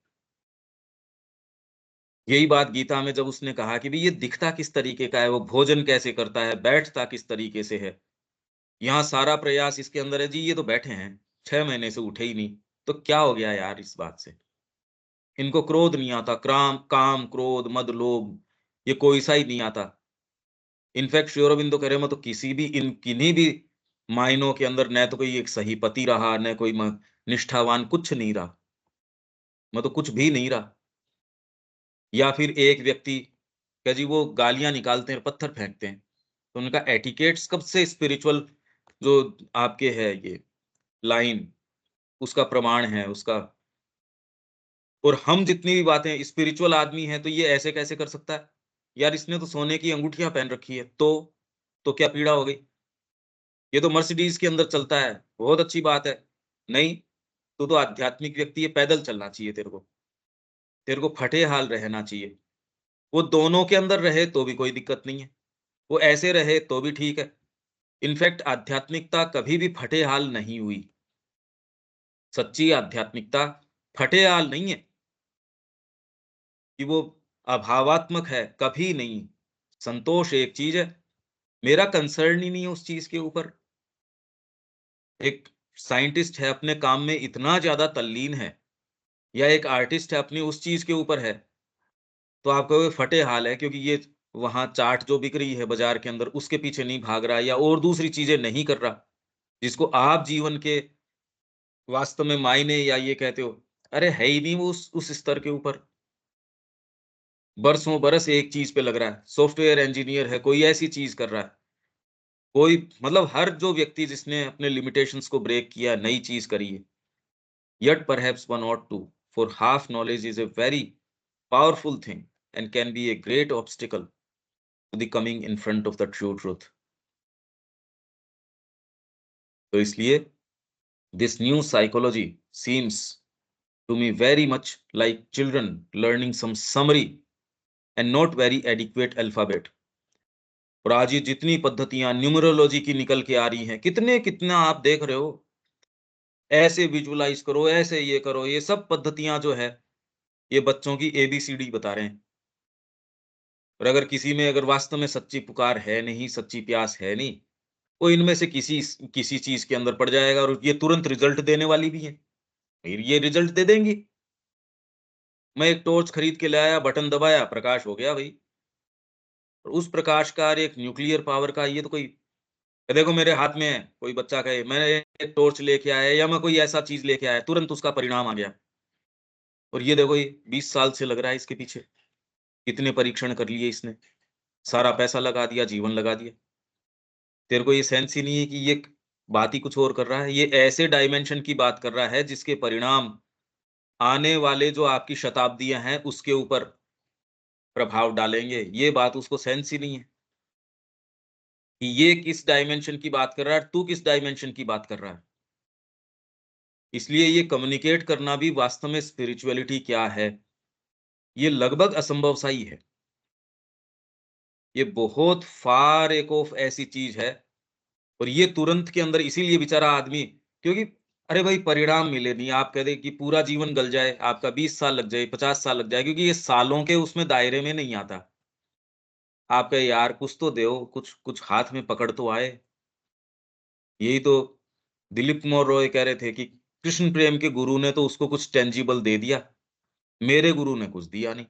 यही बात गीता में जब उसने कहा कि भई ये दिखता किस तरीके का है, वो भोजन कैसे करता है, बैठता किस तरीके से है। यहाँ सारा प्रयास इसके अंदर है, जी ये तो बैठे हैं, 6 महीने से उठे ही नहीं, तो क्या हो गया यार इस बात से? इनको क्रोध नहीं आता, काम, क्रोध, मद, लोभ, ये कोई सा ही नहीं आता। इनफैक्ट श्री अरबिंदो कह रहे हैं, मैं तो किसी भी, इन किन्हीं भी मायनों के अंदर न तो कोई एक सही पति रहा, न कोई निष्ठावान, कुछ नहीं रहा। मैं तो कुछ भी नहीं रहा। या फिर एक व्यक्ति क्या जी, वो गालियाँ निकालते हैं, पत्थर फेंकते हैं। तो उनका एटिकेट्स कब से स्पिरिचुअल जो आपके है ये लाइन, उसका प्रमाण है उसका। और हम जितनी भी बातें, स्पिरिचुअल आदमी है तो ये ऐसे कैसे कर सकता है? यार इसने तो सोने की अंगूठियाँ पहन रखी है, तो क्या पीड़ा हो गई? ये तो मर्सिडीज़ के अंदर चलता है, बहुत अच्छी बात है। नहीं, तू तो आध्यात्मिक व्यक्ति है, पैदल चलना चाहिए तेरे को। तेरे को फटे हाल रहना चाहिए। वो दोनों के अंदर रहे तो भी कोई दिक्कत नहीं है। वो ऐसे रहे तो भी ठीक है। इनफैक्ट आध्यात्मिकता कभी भी फटे हाल नहीं हुई। सच्ची आध्यात्मिकता फटे हाल नहीं है, कि वो अभावात्मक है, कभी नहीं। संतोष एक चीज़ है, मेरा कंसर्न ही नहीं है उस चीज़ के ऊपर। एक साइंटिस्ट है, अपने काम में इतना ज़्यादा तल्लीन है, या एक आर्टिस्ट है, अपनी उस चीज़ के ऊपर है, तो आप कहोगे फटे हाल है, क्योंकि ये वहाँ चाट जो बिक रही है बाज़ार के अंदर, उसके पीछे नहीं भाग रहा, या और दूसरी चीज़ें नहीं कर रहा, जिसको आप जीवन के वास्तव में मायने या ये कहते हो। अरे है ही नहीं वो उस स्तर के ऊपर। बरसों बरस एक चीज़ पे लग रहा है, सॉफ्टवेयर इंजीनियर है, कोई ऐसी चीज़ कर रहा है। कोई मतलब हर जो व्यक्ति जिसने अपने लिमिटेशंस को ब्रेक किया, नई चीज़ करी है। Yet perhaps one ought to, for half knowledge is a very powerful thing and can be a great obstacle to the coming in front of the true truth. तो इसलिए this new psychology seems to me very much like children learning some summary and not very adequate alphabet. और आज ये जितनी पद्धतियां numerology की निकल के आ रही हैं, कितने कितना आप देख रहे हो, ऐसे विजुअलाइज करो, ऐसे ये करो, ये सब पद्धतियां जो है, ये बच्चों की एबीसीडी बता रहे हैं। और अगर किसी में अगर वास्तव में सच्ची पुकार है नहीं, सच्ची प्यास है नहीं, वो इनमें से किसी चीज़ के अंदर पड़ जाएगा और ये तुरंत रिज़ल्ट देने वाली भी हैं। फिर ये रिज़ल्ट दे देंगी। मैं एक टॉर्च खरीद के लाया, बटन दबाया, प्रकाश हो गया भई। और उस प्रकाश का और एक न्यूक्लियर पावर का ये तो कोई देखो मेरे हाथ में है, कोई बच्चा कहे मैंने एक टॉर्च लेके आया या मैं कोई ऐसा चीज़ लेके आया, तुरंत उसका परिणाम आ गया। और ये देखो ये 20 साल से लग रहा है इसके पीछे। कितने परीक्षण कर लिए इसने, सारा पैसा लगा दिया, जीवन लगा दिया। तेरे को ये सेंस ही नहीं है कि ये बात ही कुछ और कर रहा है। ये ऐसे डायमेंशन की बात कर रहा है जिसके परिणाम आने वाले जो आपकी शताब्दियाँ हैं उसके ऊपर प्रभाव डालेंगे। ये बात उसको सेंस ही नहीं है कि ये किस डायमेंशन की बात कर रहा है, तू किस डायमेंशन की बात कर रहा है। इसलिए ये कम्युनिकेट करना भी वास्तव में स्पिरिचुअलिटी क्या है, ये लगभग असंभव सा ही है। ये बहुत फार एक ऑफ ऐसी चीज़ है और ये तुरंत के अंदर इसीलिए बेचारा आदमी क्योंकि अरे भाई परिणाम मिले नहीं, आप कह दें कि पूरा जीवन गल जाए, आपका 20 साल लग जाए, 50 साल लग जाए क्योंकि ये सालों के उसमें दायरे में नहीं आता। आप कहे यार कुछ तो दो, कुछ कुछ हाथ में पकड़ तो आए। यही तो दिलीप कुमार रॉय कह रहे थे कि कृष्ण प्रेम के गुरु ने तो उसको कुछ टेंजिबल दे दिया, मेरे गुरु ने कुछ दिया नहीं।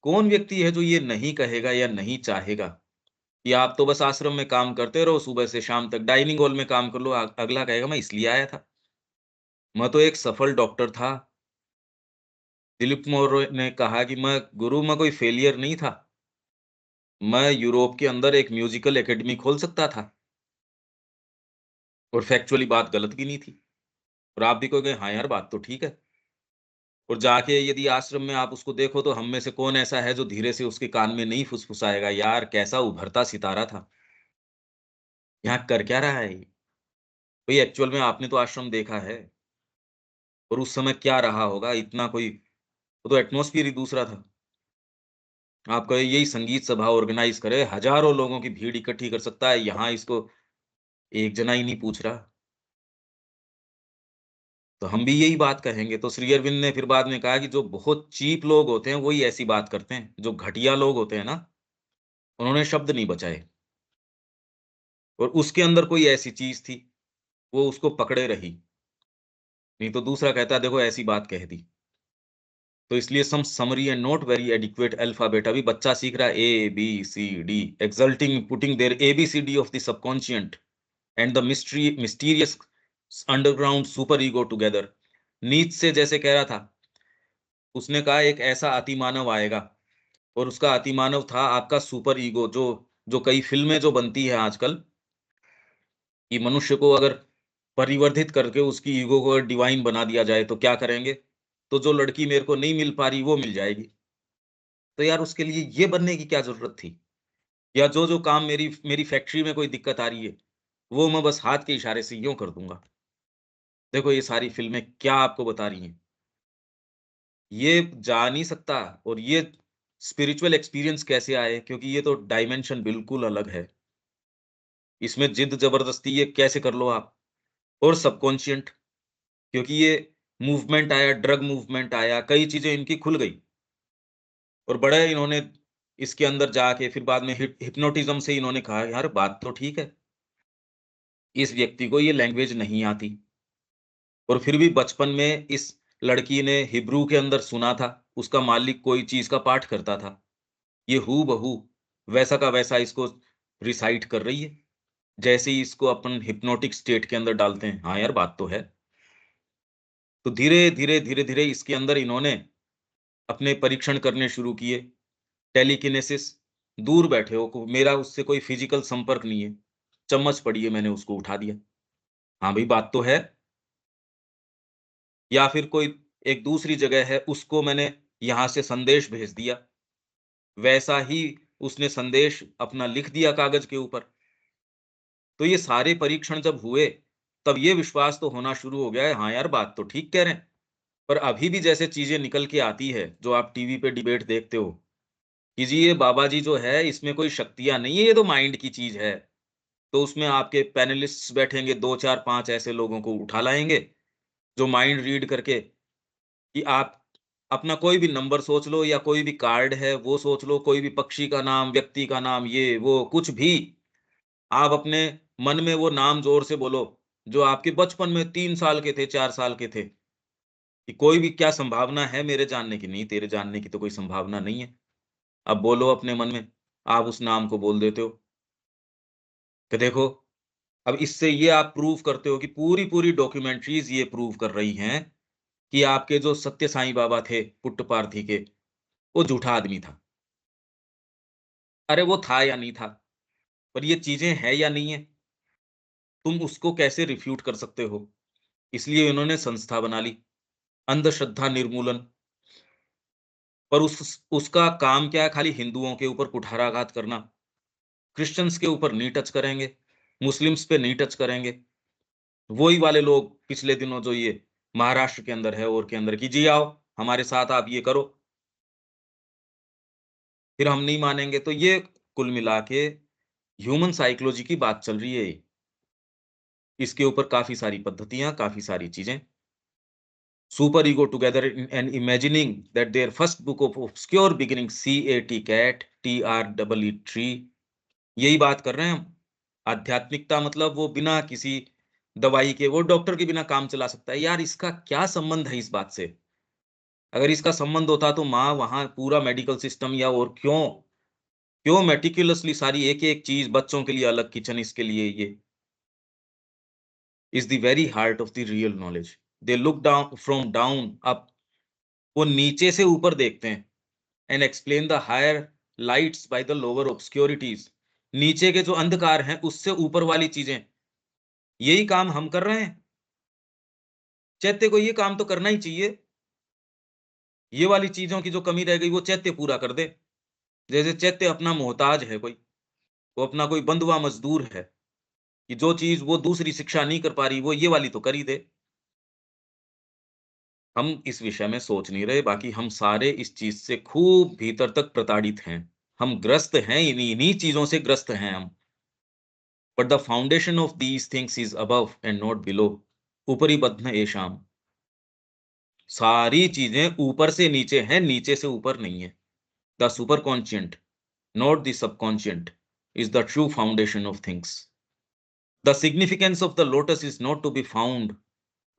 कौन व्यक्ति है जो ये नहीं कहेगा या नहीं चाहेगा कि आप तो बस आश्रम में काम करते रहो, सुबह से शाम तक डाइनिंग हॉल में काम कर लो, अगला कहेगा मैं इसलिए आया था। मैं तो एक सफल डॉक्टर था। दिलीप कुमार ने कहा कि मैं कोई फेलियर नहीं था। मैं यूरोप के अंदर एक म्यूजिकल एकेडमी खोल सकता था और फैक्चुअली बात गलत भी नहीं थी। और आप भी कहोगे हाँ यार बात तो ठीक है। और जाके यदि आश्रम में आप उसको देखो तो हम में से कौन ऐसा है जो धीरे से उसके कान में नहीं फुसफुसाएगा, यार कैसा उभरता सितारा था। यहाँ कर क्या रहा है ये? भई एक्चुअल में आपने तो आश्रम देखा है और उस समय क्या रहा होगा इतना कोई वो तो एटमॉस्फियर ही दूसरा था। आप कहे यही संगीत सभा ऑर्गेनाइज़ करे, हज़ारों लोगों की भीड़ इकट्ठी कर सकता है, यहाँ इसको एक जना ही नहीं पूछ रहा। तो हम भी यही बात कहेंगे, तो श्री अरविंद ने फिर बाद में कहा कि जो बहुत चीप लोग होते हैं, वही ऐसी बात करते हैं। जो घटिया लोग होते हैं ना, उन्होंने शब्द नहीं बचाए और उसके अंदर कोई ऐसी चीज़ थी, वो उसको पकड़े रही। नहीं तो दूसरा कहता देखो ऐसी बात कह दी। तो इसलिए some summary and not very adequate alphabet अभी बच्चा सीख रहा है A, B, C, D exalting putting their ABCD of the subconscient and the mysterious underground super ego together. Nietzsche जैसे कह रहा था, उसने कहा एक ऐसा अतिमानव आएगा और उसका अतिमानव था आपका सुपर ईगो जो जो कई फ़िल्में जो बनती हैं आजकल, कि मनुष्य को अगर परिवर्धित करके उसकी ईगो को डिवाइन बना दिया जाए तो क्या करेंगे? तो जो लड़की मेरे को नहीं मिल पा रही वो मिल जाएगी। तो यार उसके लिए ये बनने की क्या ज़रूरत थी? या जो काम मेरी मेरी फैक्ट्री में कोई दिक्कत आ रही है, वो मैं बस हाथ के इशारे से यूँ कर दूँगा। देखो ये सारी फ़िल्में क्या आपको बता रही हैं? ये जा नहीं सकता और ये स्पिरिचुअल एक्सपीरियंस कैसे आए? क्योंकि ये तो डायमेंशन बिल्कुल अलग है। इसमें ज़िद ज़बरदस्ती ये कैसे कर लो आप? और सबकॉन्शिएंट क्योंकि ये मूवमेंट आया, ड्रग मूवमेंट आया, कई चीज़ें इनकी खुल गई और बड़े इन्होंने इसके अंदर जाके फिर बाद में हिप्नोटिज़्म से इन्होंने कहा, यार बात तो ठीक है, इस व्यक्ति को ये लैंग्वेज नहीं आती और फिर भी बचपन में इस लड़की ने हिब्रू के अंदर सुना था, उसका मालिक कोई चीज़ का पाठ करता था। ये हूबहू वैसा का वैसा इसको रिसाइट कर रही है, जैसे ही इसको अपन हिप्नोटिक स्टेट के अंदर डालते हैं। हाँ यार, बात तो है। तो धीरे-धीरे इसके अंदर इन्होंने अपने परीक्षण करने शुरू किए। टेलीकिनेसिस, दूर बैठे हो, मेरा उससे कोई फिजिकल संपर्क नहीं है। चम्मच पड़ी है, मैंने उसको उठा दिया। हाँ भाई, बात तो है। या फिर कोई एक दूसरी जगह है, उसको मैंने यहाँ से संदेश भेज दिया। वैसा ही उसने संदेश अपना लिख दिया कागज़ के ऊपर। तो ये सारे परीक्षण जब हुए, तब ये विश्वास तो होना शुरू हो गया है, हाँ यार, बात तो ठीक कह रहे हैं। पर अभी भी जैसे चीज़ें निकल के आती है, जो आप टीवी पे डिबेट देखते हो, कि जी ये बाबा जी जो है, इसमें कोई शक्तियाँ नहीं है, ये तो माइंड की चीज़ है। तो उसमें आपके पैनलिस्ट्स बैठेंगे, 2, 4, 5 ऐसे लोगों को उठा लाएँगे, जो माइंड रीड करके कि आप अपना कोई भी नंबर सोच लो या कोई भी कार्ड है, वो सोच लो, कोई भी पक्षी का नाम, व्यक्ति का नाम, ये, वो, कुछ भी। आप अपने मन में वो नाम ज़ोर से बोलो, जो आपके बचपन में 3 साल के थे, 4 साल के थे, कि कोई भी क्या संभावना है मेरे जानने की? नहीं, तेरे जानने की तो कोई संभावना नहीं है। अब बोलो अपने मन में, आप उस नाम को बोल देते हो, कि देखो, अब इससे ये आप प्रूव करते हो कि पूरी-पूरी डॉक्यूमेंट्रीज़ ये प्रूव कर रही हैं कि आपके जो सत्य साईं बाबा थे, पुट्टपार्थी के, वो झूठा आदमी था। अरे वो था या नहीं था, पर ये चीज़ें हैं या नहीं है, तुम उसको कैसे रिफ्यूट कर सकते हो? इसलिए इन्होंने संस्था बना ली, अंधश्रद्धा निर्मूलन। पर उसका काम क्या है? खाली हिंदुओं के ऊपर कुठाराघात करना, क्रिश्चियंस के ऊपर नहीं टच करेंगे, मुस्लिम्स पे नहीं टच करेंगे। वही वाले लोग पिछले दिनों जो ये महाराष्ट्र के अंदर है और के अंदर कि जी आओ, हमारे साथ आप ये करो, फिर हम नहीं मानेंगे। तो ये कुल मिला के ह्यूमन साइकोलॉजी की बात चल रही है ये। इसके ऊपर काफ़ी सारी पद्धतियाँ, काफ़ी सारी चीज़ें। Super ego together in and imagining that there first book of obscure beginning CAT cat, TREE tree, यही बात कर रहे हैं हम। आध्यात्मिकता मतलब वो बिना किसी दवाई के, वो डॉक्टर के बिना काम चला सकता है। यार इसका क्या संबंध है इस बात से? अगर इसका संबंध होता तो माँ वहाँ पूरा मेडिकल सिस्टम या और क्यों मेटिकुलसली सारी एक-एक चीज़ बच्चों के लिए अलग किचन, इसके लिए ये is the very heart of the real knowledge. They look down from down up, वो नीचे से ऊपर देखते हैं and explain the higher lights by the lower obscurities. नीचे के जो अंधकार हैं उससे ऊपर वाली चीज़ें, यही काम हम कर रहे हैं। चैत्य को ये काम तो करना ही चाहिए। ये वाली चीज़ों की जो कमी रह गई वो चैत्य पूरा कर दे। जैसे चैत्य अपना मोहताज है कोई, वो अपना कोई बंधुआ मज़दूर है, कि जो चीज़ वो दूसरी शिक्षा नहीं कर पा रही, वो ये वाली तो कर ही दे। हम इस विषय में सोच नहीं रहे, बाकी हम सारे इस चीज़ से खूब भीतर तक प्रताड़ित हैं। हम ग्रस्त हैं, इन्हीं इन्हीं चीज़ों से ग्रस्त हैं हम। But the foundation of these things is above and not below. उपरि बध्न येषाम्। सारी चीज़ें ऊपर से नीचे हैं, नीचे से ऊपर नहीं है। The superconscient, not the subconscient, is the true foundation of things. The significance of the lotus is not to be found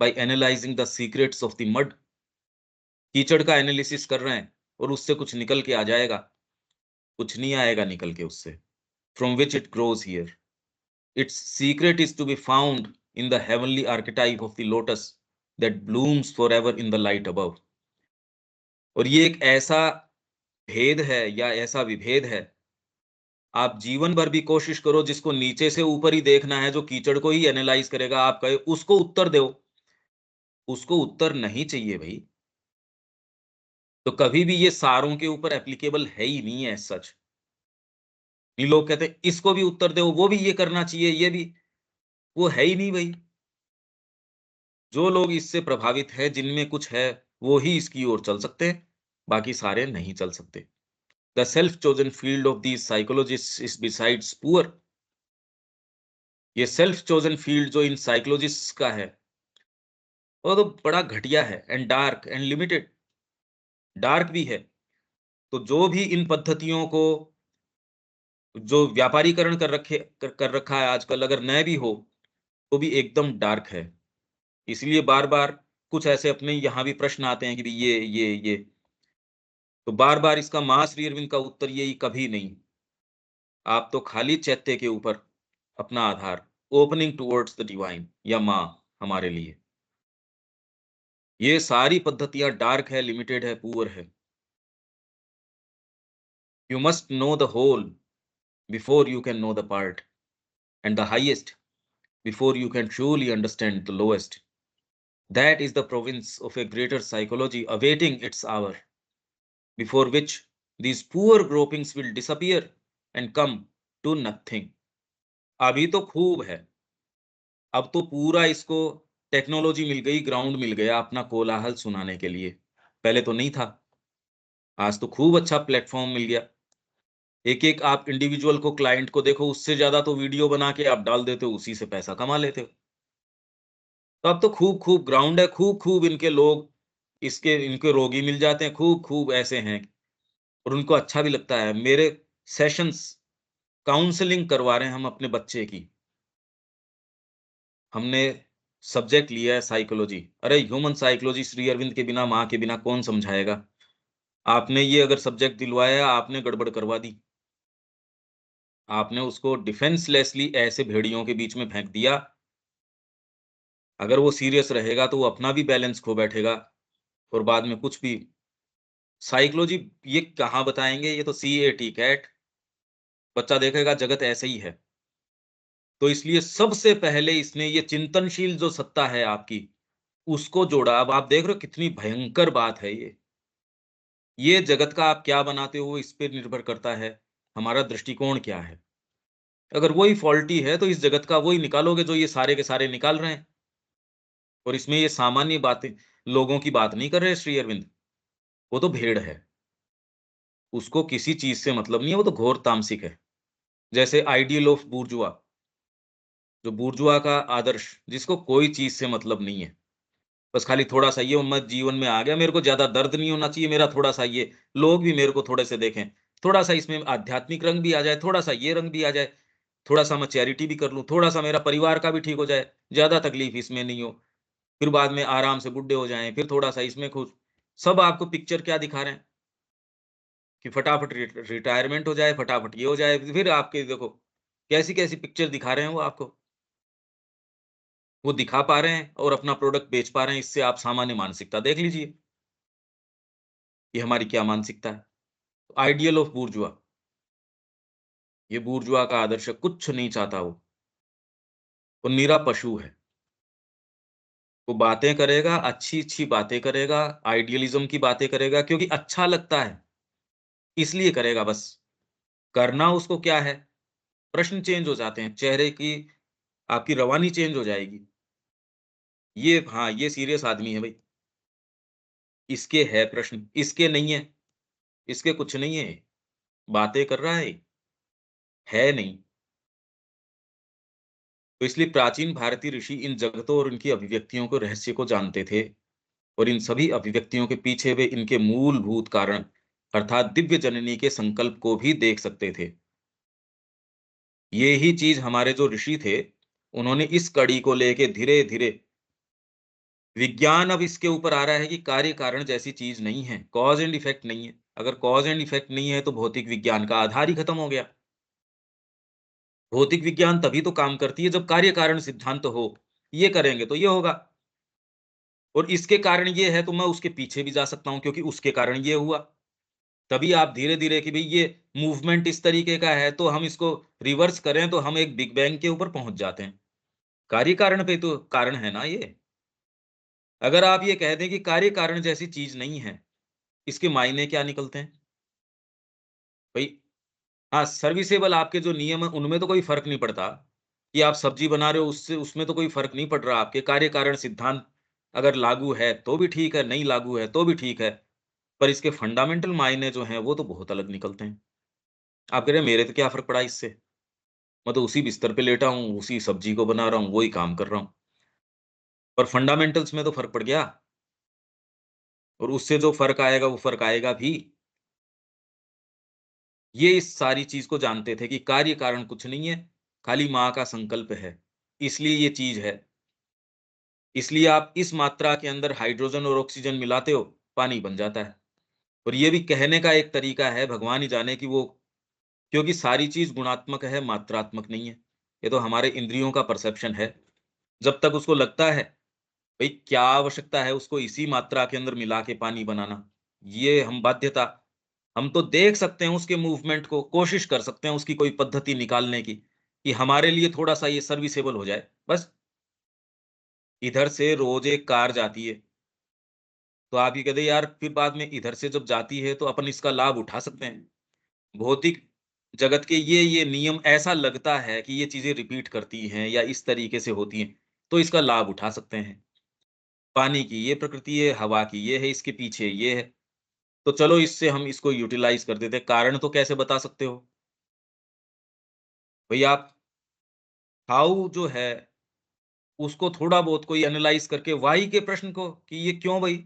by analyzing the secrets of the mud. कीचड़ का एनालिसिस कर रहे हैं और उससे कुछ निकल के आ जाएगा, कुछ नहीं आएगा निकल के उससे। From which it grows here. Its secret is to be found in the heavenly archetype of the lotus that blooms forever in the light above. और ये एक ऐसा भेद है या ऐसा विभेद है, आप जीवन भर भी कोशिश करो, जिसको नीचे से ऊपर ही देखना है, जो कीचड़ को ही एनालाइज़ करेगा, आप कहे उसको उत्तर दो, उसको उत्तर नहीं चाहिए भई। तो कभी भी ये सारों के ऊपर एप्लीकेबल है ही नहीं है एज़ सच। ये लोग कहते हैं इसको भी उत्तर दो, वो भी ये करना चाहिए, ये भी, वो है ही नहीं भई। जो लोग इससे प्रभावित हैं, जिनमें कुछ है, वो ही इसकी ओर चल सकते हैं, बाकी सारे नहीं चल सकते। The self chosen field of these psychologists is besides poor. ये सेल्फ चोज़न फील्ड जो इन साइकोलॉजिस्ट्स का है, वो तो बड़ा घटिया है and dark and limited. Dark भी है। तो जो भी इन पद्धतियों को जो व्यापारीकरण कर रखा है आजकल, अगर न भी हो, तो भी एकदम डार्क है। इसलिए बार-बार कुछ ऐसे अपने यहाँ भी प्रश्न आते हैं कि भई ये, तो बार-बार इसका महाश्री अरविंद का उत्तर यही, कभी नहीं। आप तो खाली चैत्य के ऊपर अपना आधार, ओपनिंग टुवर्ड्स द डिवाइन या माँ हमारे लिए। ये सारी पद्धतियाँ डार्क है, लिमिटेड है, पुअर है। You must know the whole before you can know the part, and the highest before you can truly understand the lowest. That is the province of a greater psychology awaiting its hour, before which these poor gropings will disappear and come to nothing. अभी तो खूब है, अब तो पूरा इसको technology मिल गई, ground मिल गया अपना कोलाहल सुनाने के लिए। पहले तो नहीं था, आज तो खूब अच्छा प्लेटफॉर्म मिल गया। एक-एक आप इंडिविजुअल को, क्लाइंट को देखो, उससे ज़्यादा तो वीडियो बना के आप डाल देते हो, उसी से पैसा कमा लेते हो। तो अब तो खूब-खूब ग्राउंड है, खूब-खूब इनके लोग, इसके इनके रोगी मिल जाते हैं, खूब-खूब ऐसे हैं और उनको अच्छा भी लगता है। मेरे सेशंस काउंसलिंग करवा रहे हैं हम अपने बच्चे की। हमने सब्जेक्ट लिया है साइकोलॉजी। अरे ह्यूमन साइकोलॉजी श्री अरविंद के बिना, माँ के बिना कौन समझाएगा? आपने ये अगर सब्जेक्ट दिलवाया, आपने गड़बड़ करवा दी। आपने उसको डिफेंसलेसली ऐसे भेड़ियों के बीच में फेंक दिया, अगर वो सीरियस रहेगा तो वो अपना भी बैलेंस खो बैठेगा और बाद में कुछ भी साइकोलॉजी ये कहाँ बताएँगे, ये तो CAT कैट, बच्चा देखेगा जगत ऐसे ही है। तो इसलिए सबसे पहले इसने ये चिंतनशील जो सत्ता है आपकी, उसको जोड़ा। अब आप देख रहे हो कितनी भयंकर बात है ये। ये जगत का आप क्या बनाते हो इस पे निर्भर करता है, हमारा दृष्टिकोण क्या है। अगर वही फॉल्टी है तो इस जगत का वही निकालोगे जो ये सारे के सारे निकाल रहे हैं। और इसमें ये सामान्य बातें, लोगों की बात नहीं कर रहे श्री अरविंद, वो तो भेड़ है। उसको किसी चीज़ से मतलब नहीं है, वो तो घोर तामसिक है। जैसे आइडियल ऑफ बूर्जुआ, जो बूर्जुआ का आदर्श, जिसको कोई चीज़ से मतलब नहीं है। बस खाली थोड़ा-सा ये मैं जीवन में आ गया, मेरे को ज़्यादा दर्द नहीं होना चाहिए, मेरा थोड़ा-सा ये, लोग भी मेरे को थोड़े से देखें, थोड़ा-सा इसमें आध्यात्मिक रंग भी आ जाए, थोड़ा-सा ये रंग भी आ जाए, थोड़ा-सा मैं चैरिटी भी कर लूँ, थोड़ा-सा मेरा परिवार का भी ठीक हो जाए, ज़्यादा तकलीफ इसमें नहीं हो। फिर बाद में आराम से बुड्ढे हो जाएँ, फिर थोड़ा-सा इसमें खुश। सब आपको पिक्चर क्या दिखा रहे हैं कि फटाफट रिटायरमेंट हो जाए, फटाफट ये हो जाए, फिर आपके देखो कैसी-कैसी पिक्चर दिखा रहे हैं वो आपको। वो दिखा पा रहे हैं और अपना प्रोडक्ट बेच पा रहे हैं, इससे आप सामान्य मानसिकता देख लीजिए, ये हमारी क्या मानसिकता है। आइडियल ऑफ बूर्जुआ, ये बूर्जुआ का आदर्श है, कुछ नहीं चाहता वो निरा पशु है। वो बातें करेगा, अच्छी-अच्छी बातें करेगा, आइडियलिज़्म की बातें करेगा क्योंकि अच्छा लगता है, इसलिए करेगा बस। करना उसको क्या है? प्रश्न चेंज हो जाते हैं, चेहरे की आपकी रवानी चेंज हो जाएगी। ये हाँ, ये सीरियस आदमी है भई, इसके है प्रश्न, इसके नहीं है, इसके कुछ नहीं है, बातें कर रहा है नहीं। तो इसलिए प्राचीन भारतीय ऋषि इन जगतों और इनकी अभिव्यक्तियों को, रहस्य को जानते थे और इन सभी अभिव्यक्तियों के पीछे वे इनके मूलभूत कारण अर्थात दिव्य जननी के संकल्प को भी देख सकते थे। ये ही चीज हमारे जो ऋषि थे, उन्होंने इस कड़ी को लेके धीरे-धीरे, विज्ञान अब इसके ऊपर आ रहा है कि कार्य कारण जैसी चीज नहीं है, कॉज एंड इफेक्ट नहीं है। अगर कॉज एंड इफेक्ट नहीं है तो भौतिक विज्ञान का आधार ही खत्म हो गया। भौतिक विज्ञान तभी तो काम करती है जब कार्य कारण सिद्धांत हो। ये करेंगे तो ये होगा और इसके कारण ये है तो मैं उसके पीछे भी जा सकता हूँ क्योंकि उसके कारण ये हुआ। तभी आप धीरे-धीरे कि भई ये मूवमेंट इस तरीके का है तो हम इसको रिवर्स करें तो हम एक बिग बैंग के ऊपर पहुँच जाते हैं। कार्य कारण पे तो कारण है ना ये। अगर आप ये कह दें कि कार्य कारण जैसी चीज़ नहीं है, इसके मायने क्या निकलते हैं? भई हाँ, सर्विसेबल आपके जो नियम हैं उनमें तो कोई फ़र्क नहीं पड़ता, कि आप सब्ज़ी बना रहे हो उससे उसमें तो कोई फ़र्क नहीं पड़ रहा आपके कार्य कारण सिद्धांत अगर लागू है तो भी ठीक है, नहीं लागू है तो भी ठीक है। पर इसके फंडामेंटल मायने जो हैं वो तो बहुत अलग निकलते हैं। आप कह रहे हैं मेरे तो क्या फ़र्क पड़ा इससे? मैं तो उसी बिस्तर पे लेटा हूँ, उसी सब्ज़ी को बना रहा हूँ, वही काम कर रहा हूँ। पर फंडामेंटल्स में तो फ़र्क पड़ गया और उससे जो फ़र्क आएगा वो फ़र्क आएगा भी। ये इस सारी चीज़ को जानते थे कि कार्य कारण कुछ नहीं है, खाली माँ का संकल्प है। इसलिए ये चीज़ है। इसलिए आप इस मात्रा के अंदर हाइड्रोजन और ऑक्सीजन मिलाते हो, पानी बन जाता है। और ये भी कहने का एक तरीका है, भगवान ही जाने कि वो, क्योंकि सारी चीज़ गुणात्मक है, मात्रात्मक नहीं है। ये तो हमारे इंद्रियों का परसेप्शन है। जब तक उसको लगता है भाई क्या आवश्यकता है उसको इसी मात्रा के अंदर मिला के पानी बनाना? ये हम बाध्यता हम तो देख सकते हैं उसके मूवमेंट को, कोशिश कर सकते हैं उसकी कोई पद्धति निकालने की, कि हमारे लिए थोड़ा-सा ये सर्विसेबल हो जाए, बस। इधर से रोज़ एक कार जाती है, तो आप ये कहते हैं यार फिर बाद में इधर से जब जाती है तो अपन इसका लाभ उठा सकते हैं। भौतिक जगत के ये नियम ऐसा लगता है कि ये चीज़ें रिपीट करती हैं या इस तरीके से होती हैं, तो इसका लाभ उठा सकते हैं। पानी की ये प्रकृति है, हवा की ये है, इसके पीछे ये है। तो चलो इससे हम इसको यूटिलाइज़ कर देते हैं। कारण तो कैसे बता सकते हो? भई आप हाउ जो है, उसको थोड़ा बहुत कोई एनालाइज़ करके व्हाई के प्रश्न को कि ये क्यों भई?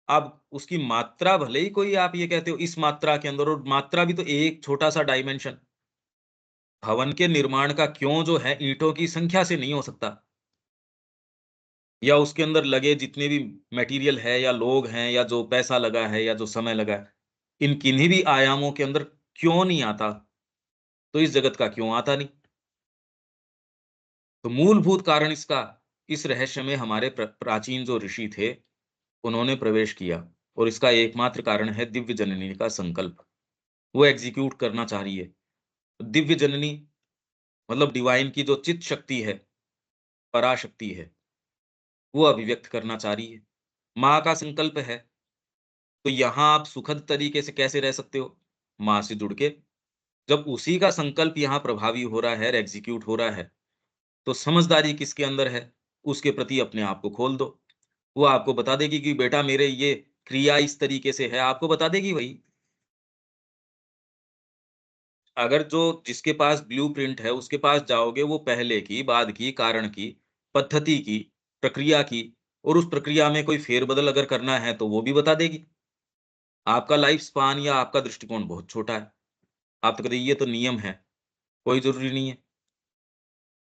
अब उसकी मात्रा भले ही कोई आप ये कहते हो इस मात्रा के अंदर और मात्रा भी तो एक छोटा-सा डायमेंशन। भवन के निर्माण का क्यों जो है ईंटों की संख्या से नहीं हो सकता। या उसके अंदर लगे जितने भी मटेरियल है या लोग हैं या जो पैसा लगा है या जो समय लगा है, इन किन्हीं भी आयामों के अंदर क्यों नहीं आता? तो इस जगत का क्यों आता नहीं? तो मूलभूत कारण इसका, इस रहस्य में हमारे प्राचीन जो ऋषि थे, उन्होंने प्रवेश किया और इसका एकमात्र कारण है दिव्य जननी का संकल्प। वो एग्ज़ीक्यूट करना चाह रही है। दिव्य जननी मतलब डिवाइन की जो चित्त शक्ति है, पराशक्ति है, वो अभिव्यक्त करना चाह रही है। माँ का संकल्प है, तो यहाँ आप सुखद तरीके से कैसे रह सकते हो? माँ से जुड़ के। जब उसी का संकल्प यहाँ प्रभावी हो रहा है और एग्ज़ीक्यूट हो रहा है, तो समझदारी किसके अंदर है? उसके प्रति अपने आप को खोल दो। वो आपको बता देगी कि बेटा मेरे ये क्रिया इस तरीके से है, आपको बता देगी वही। अगर जो जिसके पास ब्लूप्रिंट है, उसके पास जाओगे, वो पहले की, बाद की, कारण की, पद्धति की, प्रक्रिया की और उस प्रक्रिया में कोई फेर-बदल अगर करना है, तो वो भी बता देगी। आपका लाइफ स्पान या आपका दृष्टिकोण बहुत छोटा है। आप तो कहते ये तो नियम है, कोई ज़रूरी नहीं है।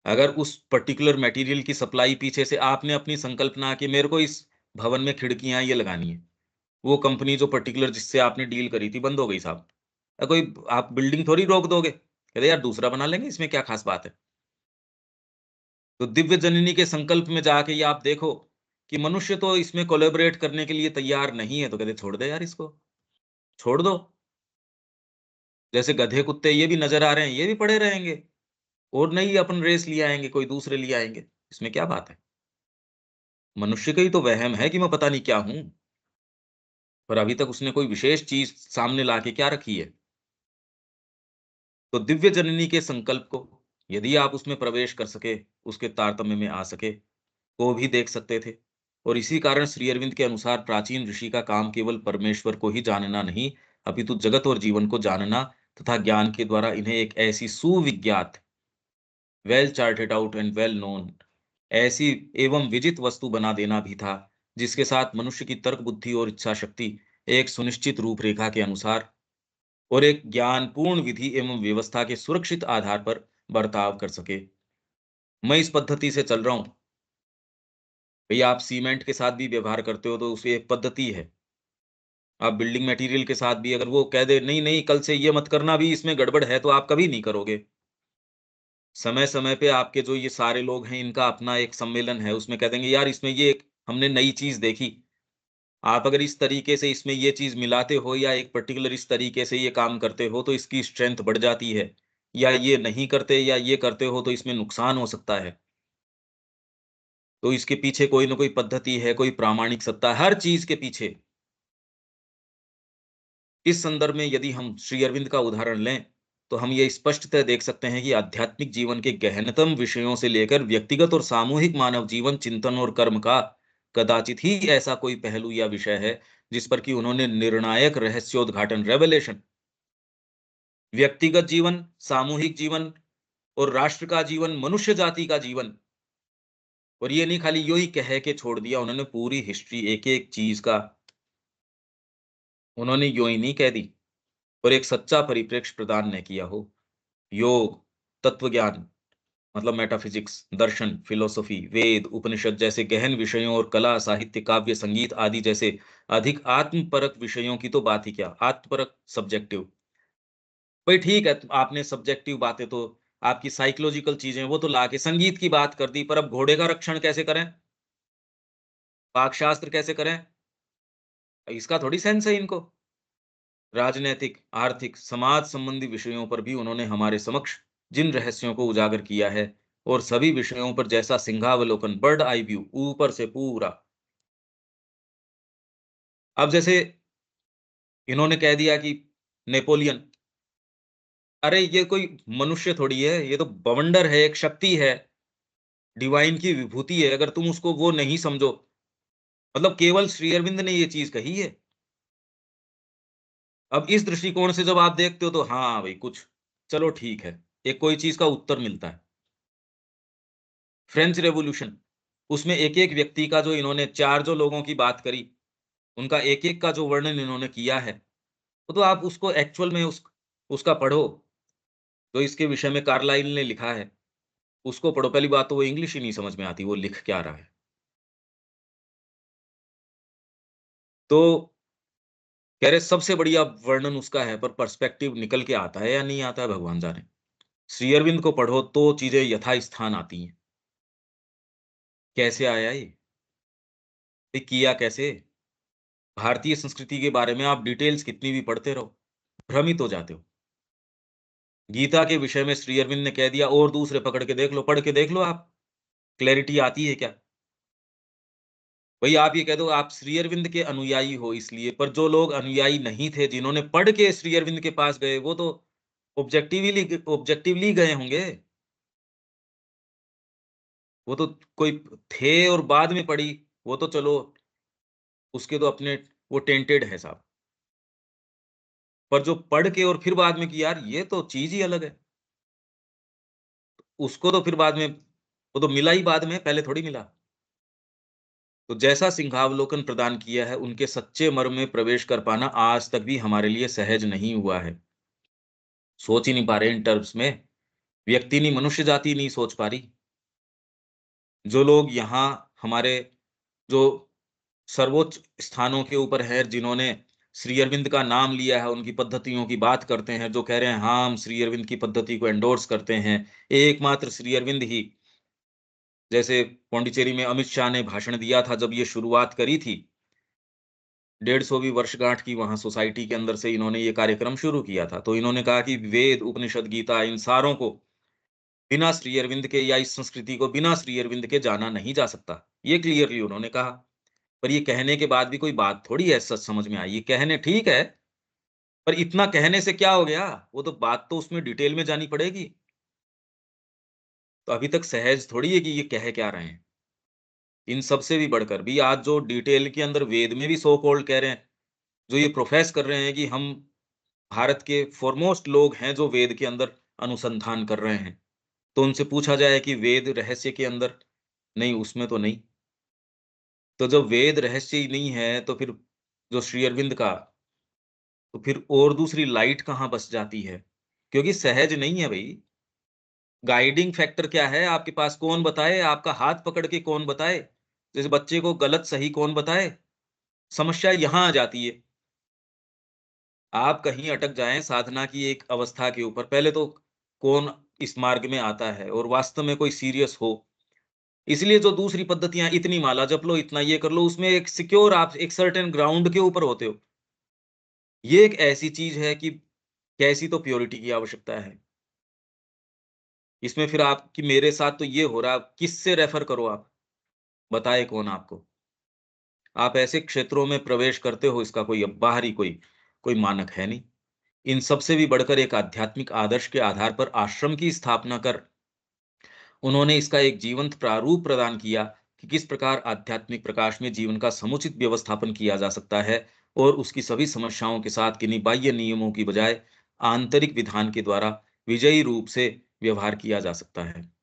अगर उस पर्टिकुलर मटेरियल की सप्लाई पीछे से आपने अपनी संकल्पना की मेरे को इस भवन में खिड़कियाँ ये लगानी है। वो कंपनी जो पर्टिकुलर जिससे आपने डील करी थी बंद हो गई साहब। कोई आप बिल्डिंग थोड़ी रोक दोगे। कहते यार दूसरा बना लेंगे इसमें क्या ख़ास बात है। तो दिव्य जननी के संकल्प में जाके ये आप देखो कि मनुष्य तो इसमें कोलैबोरेट करने के लिए तैयार नहीं है तो कहते छोड़ दे यार इसको, छोड़ दो। जैसे गधे-कुत्ते ये भी नज़र आ रहे हैं, ये भी पड़े रहेंगे और नहीं अपन रेस लिए आएँगे, कोई दूसरे लिए आएँगे। इसमें क्या बात है? मनुष्य का ही तो वहम है कि मैं पता नहीं क्या हूँ, पर अभी तक उसने कोई विशेष चीज़ सामने ला के क्या रखी है। तो दिव्य जननी के संकल्प को यदि आप उसमें प्रवेश कर सके, उसके तारतम्य में आ सके, को भी देख सकते थे। और इसी कारण श्री अरविंद के अनुसार प्राचीन ऋषि का काम केवल परमेश्वर को ही जानना नहीं, अपितु जगत और जीवन को जानना तथा ज्ञान के द्वारा इन्हें एक ऐसी सुविज्ञात, well charted out and well known, ऐसी एवं विजित वस्तु बना देना भी था, जिसके साथ मनुष्य की तर्क बुद्धि और इच्छा शक्ति एक सुनिश्चित रूपरेखा के अनुसार और एक ज्ञानपूर्ण विधि एवं व्यवस्था के सुरक्षित आधार पर बर्ताव कर सके। मैं इस पद्धति से चल रहा हूँ। भैया आप सीमेंट के साथ भी व्यवहार करते हो तो उसकी एक पद्धति है। आप बिल्डिंग मटेरियल के साथ भी अगर वो कह दे नहीं, नहीं कल से ये मत करना भी इसमें गड़बड़ है तो आप कभी नहीं करोगे। समय-समय पे आपके जो ये सारे लोग हैं इनका अपना एक सम्मेलन है उसमें कह देंगे यार इसमें ये एक हमने नई चीज़ देखी। आप अगर इस तरीके से इसमें ये चीज़ मिलाते हो या एक पर्टिकुलर इस तरीके से ये काम करते हो तो इसकी स्ट्रेंथ बढ़ जाती है। या ये नहीं करते या ये करते हो तो इसमें नुकसान हो सकता है। तो इसके पीछे कोई न कोई पद्धति है, कोई प्रामाणिक सत्ता हर चीज़ के पीछे। इस संदर्भ में यदि हम श्री अरविंद का उदाहरण लें, तो हम ये स्पष्टतः देख सकते हैं कि आध्यात्मिक जीवन के गहनतम विषयों से लेकर व्यक्तिगत और सामूहिक मानव जीवन, चिंतन और कर्म का कदाचित ही ऐसा कोई पहलू या विषय है, जिस पर कि उन्होंने निर्णायक रहस्योद्घाटन रेवलेशन व्यक्तिगत जीवन, सामूहिक जीवन और राष्ट्र का जीवन, मनुष्य जाति का जीवन और ये नहीं खाली यूँ ही कह के छोड़ दिया, उन्होंने पूरी हिस्ट्री एक-एक चीज़ का उन्होंने यूँ ही नहीं कह दी और एक सच्चा परिप्रेक्ष्य प्रदान न किया हो। योग, तत्वज्ञान मतलब मेटाफिज़िक्स, दर्शन, फ़िलॉसफ़ी, वेद, उपनिषद जैसे गहन विषयों और कला, साहित्य, काव्य, संगीत आदि जैसे अधिक आत्मपरक विषयों की तो बात ही क्या, आत्मपरक सब्जेक्टिव। भई ठीक है, आपने सब्जेक्टिव बातें तो आपकी साइकोलॉजिकल चीज़ें वो तो लाके संगीत की बात कर दी, पर अब घोड़े का रक्षण कैसे करें? वाक्शास्त्र कैसे करें? इसका थोड़ी सेंस है इनको। राजनैतिक, आर्थिक, समाज संबंधी विषयों पर भी उन्होंने हमारे समक्ष जिन रहस्यों को उजागर किया है और सभी विषयों पर जैसा सिंहावलोकन, बर्ड आई व्यू, ऊपर से पूरा। अब जैसे इन्होंने कह दिया कि नेपोलियन, अरे ये कोई मनुष्य थोड़ी है, ये तो बवंडर है, एक शक्ति है, डिवाइन की विभूति है। अगर तुम उसको वो नहीं समझो, मतलब केवल श्री अरविंद ने ये चीज़ कही है। अब इस दृष्टिकोण से जब आप देखते हो तो हाँ भाई, कुछ चलो ठीक है, एक कोई चीज़ का उत्तर मिलता है। फ्रेंच रेवोल्यूशन, उसमें एक-एक व्यक्ति का जो इन्होंने 4 जो लोगों की बात करी, उनका एक-एक का जो वर्णन इन्होंने किया है, वो तो आप उसको एक्चुअल में उसका पढ़ो, जो इसके विषय में कार्लाइल ने लिखा है, उसको पढ़ो। पहली बात तो वो इंग्लिश ही नहीं समझ में आती, वो लिख क्या रहा है। तो कह रहे सबसे बढ़िया वर्णन उसका है, पर पर्सपेक्टिव निकल के आता है या नहीं आता है, भगवान जाने। श्री अरविंद को पढ़ो तो चीज़ें यथास्थान आती हैं। कैसे आया ये किया कैसे? भारतीय संस्कृति के बारे में आप डिटेल्स कितनी भी पढ़ते रहो, भ्रमित हो जाते हो। गीता के विषय में श्री अरविंद ने कह दिया और दूसरे पकड़ के देख लो, पढ़ के देख लो आप, क्लैरिटी आती है क्या? भई आप ये कह दो आप श्री अरविंद के अनुयायी हो इसलिए, पर जो लोग अनुयायी नहीं थे, जिन्होंने पढ़ के श्री अरविंद के पास गए, वो तो ऑब्जेक्टिवली गए होंगे। वो तो कोई थे और बाद में पढ़ी, वो तो चलो उसके तो अपने वो टेंटेड है साहब। पर जो पढ़ के और फिर बाद में कि यार ये तो चीज़ ही अलग है, उसको तो फिर बाद में वो तो मिला ही बाद में, पहले थोड़ी मिला। तो जैसा सिंहावलोकन प्रदान किया है, उनके सच्चे मर्म में प्रवेश कर पाना आज तक भी हमारे लिए सहज नहीं हुआ है। सोच ही नहीं पा रहे इन टर्म्स में, व्यक्ति नहीं, मनुष्य जाति नहीं सोच पा रही। जो लोग यहाँ हमारे जो सर्वोच्च स्थानों के ऊपर हैं, जिन्होंने श्री अरविंद का नाम लिया है, उनकी पद्धतियों की बात करते हैं, जो कह रहे हैं, हाँ, हम श्री अरविंद की पद्धति को एंडोर्स करते हैं। एकमात्र श्री अरविंद ही, जैसे पौंडीचेरी में अमित शाह ने भाषण दिया था, जब ये शुरुआत करी थी, 150वीं वर्षगांठ की वहाँ सोसाइटी के अंदर से इन्होंने ये कार्यक्रम शुरू किया था। तो इन्होंने कहा कि वेद, उपनिषद, गीता इन सारों को बिना श्री अरविंद के या इस संस्कृति को बिना श्री अरविंद के जाना नहीं जा सकता। ये क्लियरली उन्होंने कहा। पर ये कहने के बाद भी कोई बात थोड़ी है सच समझ में आई। ये कहने ठीक है, पर इतना कहने से क्या हो गया? वो तो बात तो उसमें डिटेल में जानी पड़ेगी। तो अभी तक सहज थोड़ी है कि ये कह क्या रहे हैं। इन सब से भी बढ़कर भी आज जो डिटेल के अंदर वेद में भी सो कॉल्ड कह रहे हैं, जो ये प्रोफेस कर रहे हैं कि हम भारत के फॉरमोस्ट लोग हैं जो वेद के अंदर अनुसंधान कर रहे हैं। तो उनसे पूछा जाए कि वेद रहस्य के अंदर, नहीं उसमें तो नहीं। तो जब वेद रहस्य ही नहीं है, तो फिर जो श्री अरविंद का, तो फिर और दूसरी लाइट कहाँ बस जाती है? क्योंकि सहज नहीं है भई। गाइडिंग फैक्टर क्या है आपके पास? कौन बताए? आपका हाथ पकड़ के कौन बताए? जैसे बच्चे को गलत सही कौन बताए? समस्या यहाँ आ जाती है। आप कहीं अटक जाएँ साधना की एक अवस्था के ऊपर, पहले तो कौन इस मार्ग में आता है और वास्तव में कोई सीरियस हो। इसलिए जो दूसरी पद्धतियाँ, इतनी माला जप लो, इतना ये कर लो, उसमें एक सिक्योर आप एक सर्टेन ग्राउंड के ऊपर होते हो। ये एक ऐसी चीज़ है कि कैसी तो प्योरिटी की आवश्यकता है। इसमें फिर आपकी मेरे साथ तो ये हो रहा है, किससे रेफ़र करो आप? बताए कौन आपको? आप ऐसे क्षेत्रों में प्रवेश करते हो, इसका कोई अब बाहरी कोई कोई मानक है नहीं। इन सब से भी बढ़कर एक आध्यात्मिक आदर्श के आधार पर आश्रम की स्थापना कर उन्होंने इसका एक जीवंत प्रारूप प्रदान किया कि किस प्रकार आध्यात्मिक प्रकाश में जीवन का समुचित व्यवस्थापन किया जा सकता है और उसकी सभी समस्याओं के साथ किन्हीं बाह्य नियमों की बजाय आंतरिक विधान के द्वारा विजयी रूप से व्यवहार किया जा सकता है।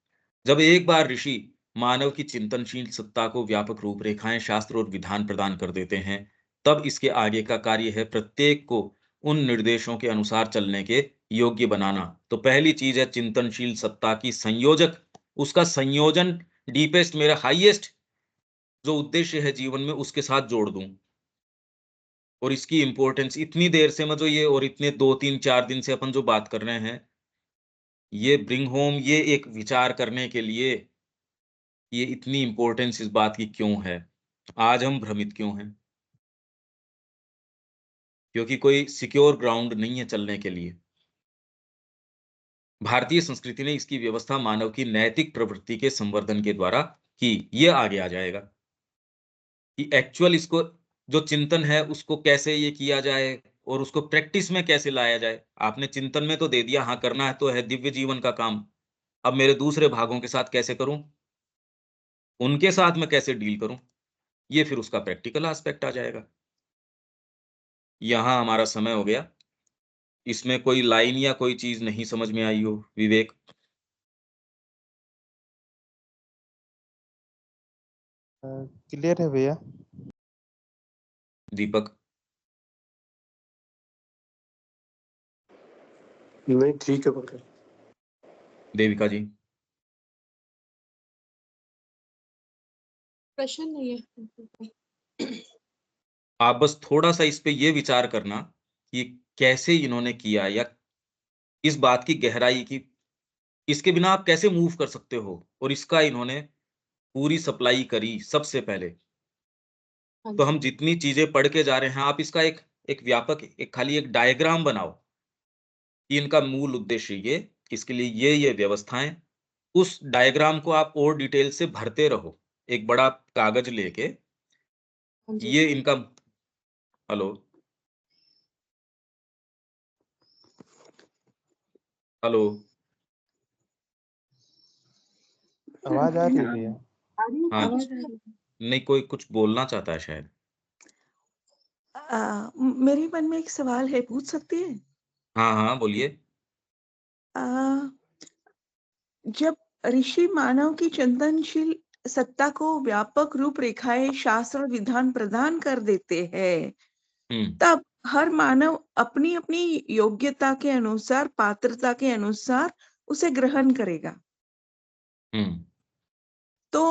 जब एक बार ऋषि मानव की चिंतनशील सत्ता को व्यापक रूपरेखाएं, शास्त्र और विधान प्रदान कर देते हैं, तब इसके आगे का कार्य है प्रत्येक को उन निर्देशों के अनुसार चलने के योग्य बनाना। तो पहली चीज है चिंतनशील सत्ता की संयोजक, उसका संयोजन डीपेस्ट, मेरा हाईएस्ट जो उद्देश्य है जीवन में, उसके साथ जोड़ दूं। और इसकी इंपॉर्टेंस इतनी देर से मैं जो ये और इतने 2 3 4 दिन से अपन जो बात कर रहे हैं, ये ब्रिंग होम, ये एक विचार करने के लिए ये इतनी इम्पोर्टेंस इस बात की क्यों है? आज हम भ्रमित क्यों हैं? क्योंकि कोई सिक्योर ग्राउंड नहीं है चलने के लिए। भारतीय संस्कृति ने इसकी व्यवस्था मानव की नैतिक प्रवृत्ति के संवर्धन के द्वारा की। ये आगे आ जाएगा कि एक्चुअल इसको जो चिंतन है उसको कैसे ये किया जाए और उसको प्रैक्टिस में कैसे लाया जाए। आपने चिंतन में तो दे दिया, हाँ करना है तो है दिव्य जीवन का काम। अब मेरे दूसरे भागों के साथ कैसे करूं? उनके साथ मैं कैसे डील करूं? ये फिर उसका प्रैक्टिकल एस्पेक्ट आ जाएगा। यहाँ हमारा समय हो गया। इसमें कोई लाइन या कोई चीज़ नहीं समझ में आई हो, विवेक? क्लियर है भैया। दीपक? नहीं, ठीक है पक्का। देविका जी? प्रश्न नहीं है। आप बस थोड़ा-सा इस पे ये विचार करना कि कैसे इन्होंने किया या इस बात की गहराई की इसके बिना आप कैसे मूव कर सकते हो? और इसका इन्होंने पूरी सप्लाई करी सबसे पहले। हाँ तो जी। हम जितनी चीज़ें पढ़ के जा रहे हैं, आप इसका एक एक व्यापक एक खाली एक डायग्राम बनाओ कि इनका मूल उद्देश्य ये, इसके लिए ये व्यवस्थाएँ, उस डायग्राम को आप और डिटेल से भरते रहो। एक बड़ा कागज़ लेके हाँ जी। ये इनका हेलो? हेलो? आवाज आ रही है भैया? आ रही है हाँ, आवाज़ आ रही है। नहीं कोई कुछ बोलना चाहता है शायद। मेरे मन में एक सवाल है, पूछ सकती है? हाँ, हाँ, बोलिए। अ, जब ऋषि मानव की चिंतनशील सत्ता को व्यापक रूपरेखाएं, शास्त्र और विधान प्रदान कर देते हैं, हुँ, तब हर मानव अपनी-अपनी योग्यता के अनुसार, पात्रता के अनुसार उसे ग्रहण करेगा। हुँ, तो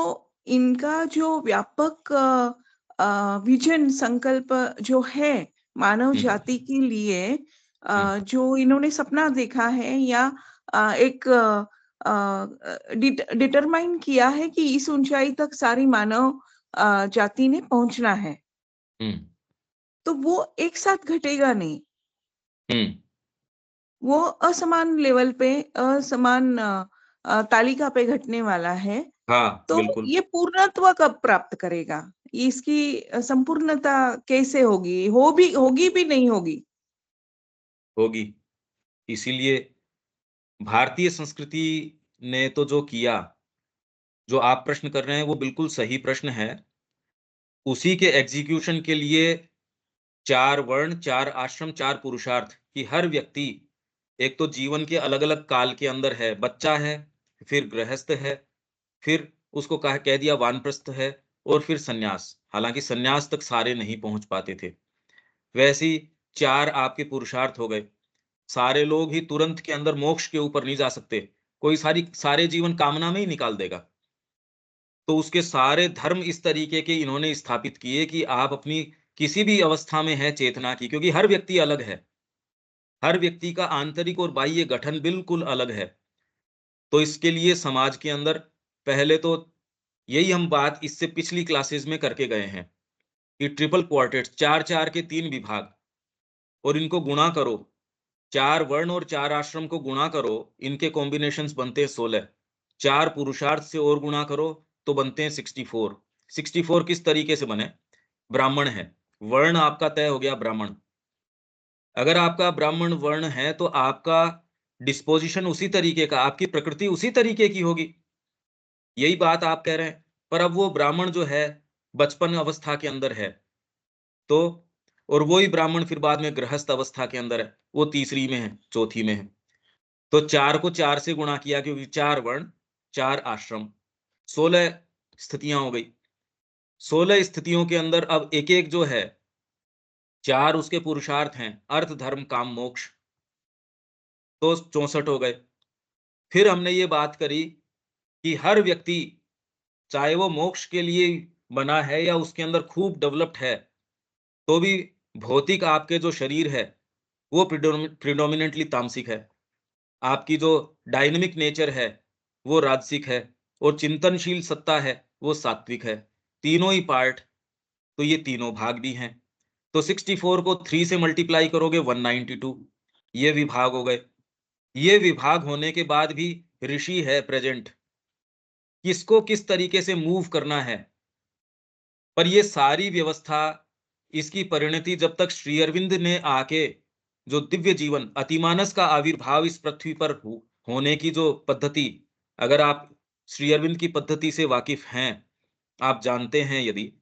इनका जो व्यापक विजन संकल्प जो है मानव हुँ, जाति के लिए, हुँ, जो इन्होंने सपना देखा है या एक डिटरमाइन किया है कि इस ऊंचाई तक सारी मानव जाति ने पहुंचना है, हुँ, तो वो एक साथ घटेगा नहीं। हुँ, वो असमान लेवल पे, असमान तालिका पे घटने वाला है। हाँ, तो बिल्कुल, ये पूर्णत्व कब प्राप्त करेगा? इसकी संपूर्णता कैसे होगी? होगी भी नहीं होगी? होगी। इसीलिए भारतीय संस्कृति ने तो जो किया, जो आप प्रश्न कर रहे हैं वो बिल्कुल सही प्रश्न है। उसी के एग्ज़ीक्यूशन के लिए 4 वर्ण, 4 आश्रम, 4 पुरुषार्थ कि हर व्यक्ति एक तो जीवन के अलग-अलग काल के अंदर है, बच्चा है, फिर गृहस्थ है, फिर उसको कह दिया वानप्रस्थ है और फिर सन्यास। हालाँकि सन्यास तक सारे नहीं पहुँच पाते थे। वैसे ही 4 आपके पुरुषार्थ हो गए। सारे लोग ही तुरंत के अंदर मोक्ष के ऊपर नहीं जा सकते। कोई सारे जीवन कामना में ही निकाल देगा। तो उसके सारे धर्म इस तरीके के इन्होंने स्थापित किए कि आप अपनी किसी भी अवस्था में हैं चेतना की, क्योंकि हर व्यक्ति अलग है। हर व्यक्ति का आंतरिक और बाह्य गठन बिल्कुल अलग है। तो इसके लिए समाज के अंदर पहले तो यही हम बात इससे पिछली क्लासेस में करके गए हैं कि ट्रिपल क्वार्टेट्स 4-4 के 3 विभाग और इनको गुणा करो। 4 वर्ण और 4 आश्रम को गुणा करो, इनके कॉम्बिनेशंस बनते हैं 16। 4 पुरुषार्थ से और गुणा करो, तो बनते हैं 64। 64 किस तरीके से बने? ब्राह्मण है, वर्ण आपका तय हो गया ब्राह्मण। अगर आपका ब्राह्मण वर्ण है, तो आपका डिस्पोज़िशन उसी तरीके का, आपकी प्रकृति उसी तरीके की होगी। यही बात आप कह रहे हैं। पर अब वो ब्राह्मण जो है, बचपन अवस्था के अंदर है, तो और वही ब्राह्मण फिर बाद में गृहस्थ अवस्था के अंदर है, वो तीसरी में है, चौथी में है। तो 4 को 4 से गुणा किया क्योंकि 4 वर्ण, 4 आश्रम, 16 स्थितियाँ हो गई। 16 स्थितियों के अंदर अब एक-एक जो है, 4 उसके पुरुषार्थ हैं, अर्थ, धर्म, काम, मोक्ष, तो 64 हो गए। फिर हमने ये बात करी कि हर व्यक्ति, चाहे वो मोक्ष के लिए बना है या उसके अंदर खूब डेवलप्ड है, तो भी भौतिक आपके जो शरीर है, वो प्रिडोमिनेंटली तामसिक है। आपकी जो डायनामिक नेचर है, वो राजसिक है और चिंतनशील सत्ता है, वो सात्विक है। तीनों ही पार्ट तो ये तीनों भाग भी हैं। तो 64 को 3 से मल्टीप्लाई करोगे 192, ये विभाग हो गए। ये विभाग होने के बाद भी ऋषि है प्रेजेंट, किसको किस तरीके से मूव करना है। पर ये सारी व्यवस्था, इसकी परिणति जब तक श्री अरविंद ने आके जो दिव्य जीवन अतिमानस का आविर्भाव इस पृथ्वी पर होने की जो पद्धति, अगर आप श्री अरविंद की पद्धति से वाकिफ हैं, आप जानते हैं यदि,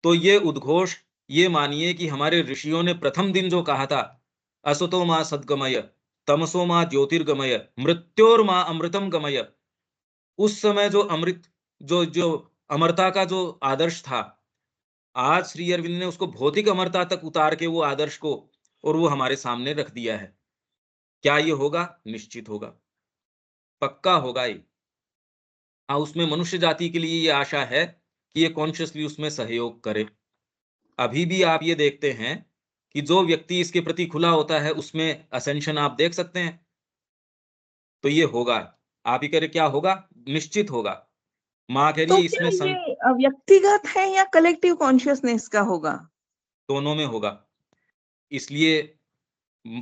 तो ये उद्घोष, ये मानिए कि हमारे ऋषियों ने प्रथम दिन जो कहा था, असतो मां सद्गमय, तमसो मां ज्योतिर्गमय, मृत्योर मां अमृतम गमय, उस समय जो अमृत, जो जो अमरता का जो आदर्श था, आज श्री अरविंद ने उसको भौतिक अमरता तक उतार के वो आदर्श को, और वो हमारे सामने रख दिया है। क्या ये होगा? निश्चित होगा, पक्का होगा ये। हाँ, उसमें मनुष्य जाति के लिए ये आशा है कि ये कॉन्शियसली उसमें सहयोग करे। अभी भी आप ये देखते हैं कि जो व्यक्ति इसके प्रति खुला होता है, उसमें असेंशन आप देख सकते हैं। तो ये होगा, आप ही कह रहे क्या होगा? निश्चित होगा। माँ कह रही तो है क्या इसमें ये व्यक्तिगत है या कलेक्टिव कॉन्शियसनेस का होगा? दोनों में होगा। इसलिए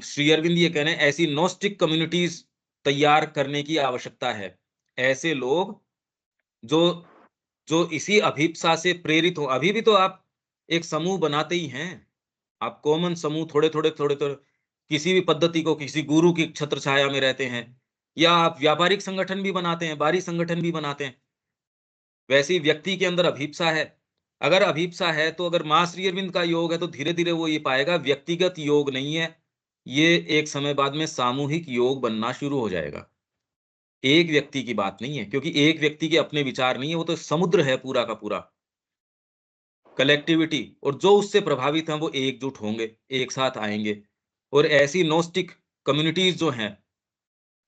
श्री अरविंद ये कह रहे हैं, ऐसी नोस्टिक कम्युनिटीज तैयार करने की आवश्यकता है। ऐसे लोग जो जो इसी अभिप्सा से प्रेरित हो। अभी भी तो आप एक समूह बनाते ही हैं, आप कॉमन समूह थोड़े थोड़े थोड़े थोड़े, किसी भी पद्धति को, किसी गुरु की छत्र छाया में रहते हैं, या आप व्यापारिक संगठन भी बनाते हैं, बाहरी संगठन भी बनाते हैं। वैसे ही व्यक्ति के अंदर अभिप्सा है। अगर अभिप्सा है तो अगर मां श्री अरविंद का योग है तो धीरे धीरे वो ये पाएगा व्यक्तिगत योग नहीं है, ये एक समय बाद में सामूहिक योग बनना शुरू हो जाएगा। एक व्यक्ति की बात नहीं है, क्योंकि एक व्यक्ति के अपने विचार नहीं है, वो तो समुद्र है पूरा का पूरा। कलेक्टिविटी, और जो उससे प्रभावित हैं वो एकजुट होंगे, एक साथ आएंगे। और ऐसी नोस्टिक कम्युनिटीज जो हैं,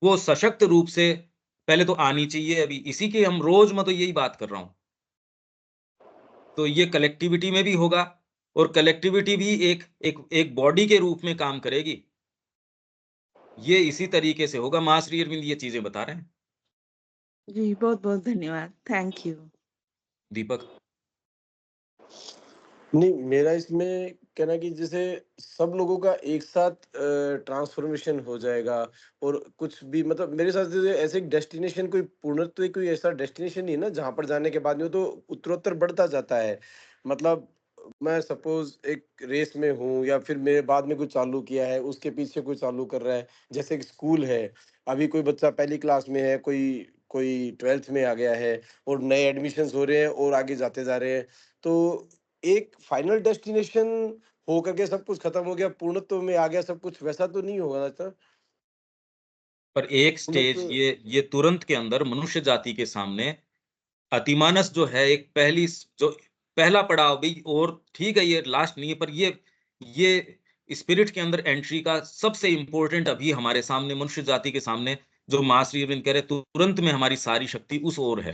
वो सशक्त रूप से पहले तो आनी चाहिए। अभी इसी के हम रोज, मैं तो यही बात कर रहा हूं। तो ये कलेक्टिविटी में भी होगा, और कलेक्टिविटी भी एक एक एक बॉडी के रूप में काम करेगी। ये इसी तरीके से होगा। मां श्री अरविंद ये चीजें बता रहे हैं। जी, बहुत-बहुत धन्यवाद। Thank you. दीपक। नहीं, मेरा इसमें कहना कि जैसे सब लोगों का एक साथ ट्रांसफॉर्मेशन हो जाएगा, और कुछ भी मतलब मेरे साथ जैसे ऐसे एक डेस्टिनेशन, कोई पूर्णत्व, कोई ऐसा डेस्टिनेशन नहीं है ना जहाँ पर जाने के बाद में वो तो उत्तरोत्तर बढ़ता जाता है। मतलब मैं सपोज एक रेस में हूँ, या फिर मेरे बाद में कुछ चालू किया है, उसके पीछे कोई चालू कर रहा है। जैसे एक स्कूल है, अभी कोई बच्चा पहली क्लास में है, कोई कोई 12th में आ गया है, और नए एडमिशन्स हो रहे हैं और आगे जाते जा रहे हैं। तो एक फाइनल डेस्टिनेशन हो करके सब कुछ खत्म हो गया, पूर्णत्व में आ गया सब कुछ, वैसा तो नहीं होगा ना सर? पर एक स्टेज, पूर्णत्व। ये तुरंत के अंदर मनुष्य जाति के सामने अतिमानस जो है, एक पहली जो पहला पड़ाव भी, और ठीक है ये लास्ट नहीं है, पर ये स्पिरिट के अंदर एंट्री का सबसे इंपॉर्टेंट अभी हमारे सामने, मनुष्य जाति के सामने, जो मां श्री अरविंद कह रहे तुरंत में हमारी सारी शक्ति उस ओर है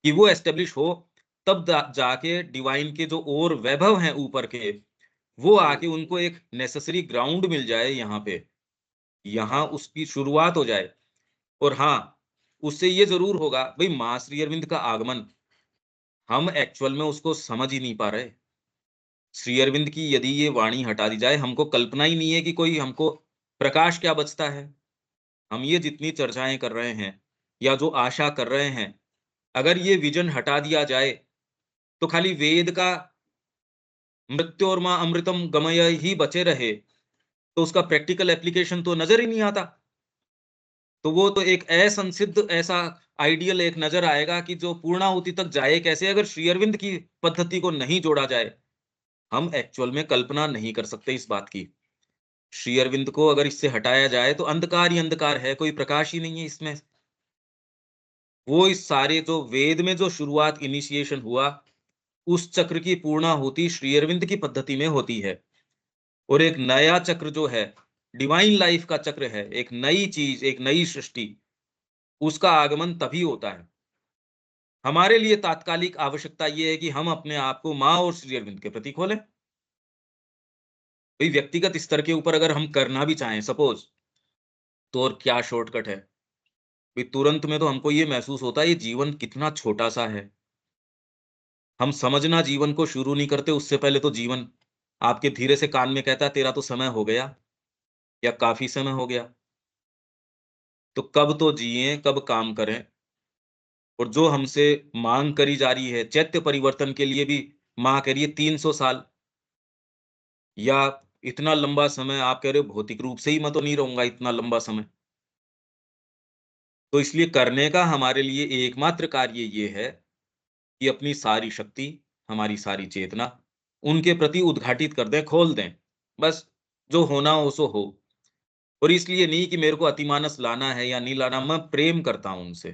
कि वो एस्टेब्लिश हो। तब जाके डिवाइन के जो और वैभव हैं ऊपर के, वो आके उनको एक नेसेसरी ग्राउंड मिल जाए यहाँ पे, यहाँ उसकी शुरुआत हो जाए। और हाँ, उससे ये जरूर होगा भाई, मां श्री अरविंद का आगमन हम एक्चुअल में उसको समझ ही नहीं पा रहे। श्री अरविंद की यदि ये वाणी हटा दी जाए, हमको कल्पना ही नहीं है कि कोई हमको प्रकाश क्या बचता है। हम ये जितनी चर्चाएं कर रहे हैं या जो आशा कर रहे हैं, अगर ये विजन हटा दिया जाए तो खाली वेद का मृत्योर्मा अमृतम गमय ही बचे रहे, तो उसका प्रैक्टिकल एप्लीकेशन तो नजर ही नहीं आता। तो वो तो एक असंसिद्ध ऐसा आइडियल एक नजर आएगा कि जो पूर्णाहुति तक जाए कैसे, अगर श्री अरविंद की पद्धति को नहीं जोड़ा जाए। हम एक्चुअल में कल्पना नहीं कर सकते इस बात की। श्री अरविंद को अगर इससे हटाया जाए तो अंधकार ही अंधकार है, कोई प्रकाश ही नहीं है इसमें। वो इस सारे जो वेद में जो शुरुआत इनिशिएशन हुआ, उस चक्र की पूर्णाहुति श्री अरविंद की पद्धति में होती है। और एक नया चक्र जो है, डिवाइन लाइफ का चक्र है, एक नई चीज, एक नई सृष्टि, उसका आगमन तभी होता है। हमारे लिए तात्कालिक आवश्यकता यह है कि हम अपने आप को मां और श्री अरविंद के प्रति खोलें। भाई व्यक्तिगत स्तर के ऊपर अगर हम करना भी चाहें सपोज, तो और क्या शॉर्टकट है? भाई तुरंत में तो हमको ये महसूस होता है ये जीवन कितना छोटा सा है। हम समझना जीवन को शुरू नहीं करते, उससे पहले तो जीवन आपके धीरे से कान में कहता है तेरा तो समय हो गया या काफी समय हो गया। तो कब तो जिए, कब काम करें। और जो हमसे मांग करी जा रही है चैत्य परिवर्तन के लिए भी, माँ कह रही है 300 साल या इतना लंबा समय, आप कह रहे हो भौतिक रूप से ही मैं तो नहीं रहूंगा इतना लंबा समय। तो इसलिए करने का हमारे लिए एकमात्र कार्य ये है कि अपनी सारी शक्ति, हमारी सारी चेतना उनके प्रति उद्घाटित कर दें, खोल दें। बस जो होना हो सो हो। और इसलिए नहीं कि मेरे को अतिमानस लाना है या नहीं लाना, मैं प्रेम करता हूं उनसे,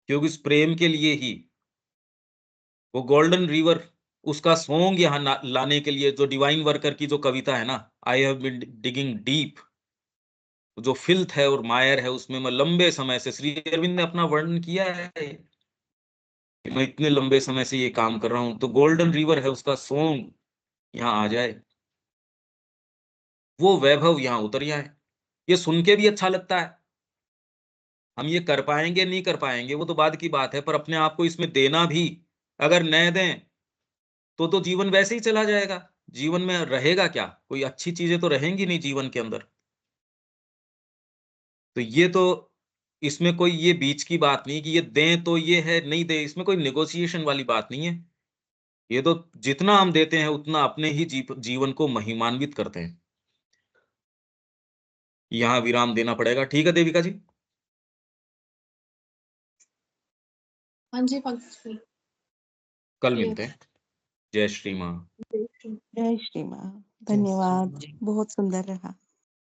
क्योंकि उस प्रेम के लिए ही वो गोल्डन रिवर, उसका सॉन्ग यहाँ लाने के लिए, जो डिवाइन वर्कर की जो कविता है ना, I have been digging deep, जो फिल्थ है और मायर है उसमें मैं लंबे समय से, श्री अरविंद ने अपना वर्णन किया है कि मैं इतने लंबे समय से ये काम कर रहा हूं, तो गोल्डन रिवर है उसका सॉन्ग यहाँ आ जाए, वो वैभव यहाँ उतर जाए। ये सुन के भी अच्छा लगता है। हम ये कर पाएंगे नहीं कर पाएंगे वो तो बाद की बात है, पर अपने आप को इसमें देना भी अगर न दें तो जीवन वैसे ही चला जाएगा। जीवन में रहेगा क्या, कोई अच्छी चीजें तो रहेंगी नहीं जीवन के अंदर। तो ये तो, इसमें कोई ये बीच की बात नहीं कि ये दें तो ये है, नहीं दे, इसमें कोई नेगोशिएशन वाली बात नहीं है। ये तो जितना हम देते हैं उतना अपने ही जीवन को महिमान्वित करते हैं। यहाँ विराम देना पड़ेगा। ठीक है देविका जी? हाँ जी पंकज भाई। कल मिलते हैं। जय श्री माँ। जय श्री माँ। धन्यवाद, बहुत सुंदर रहा।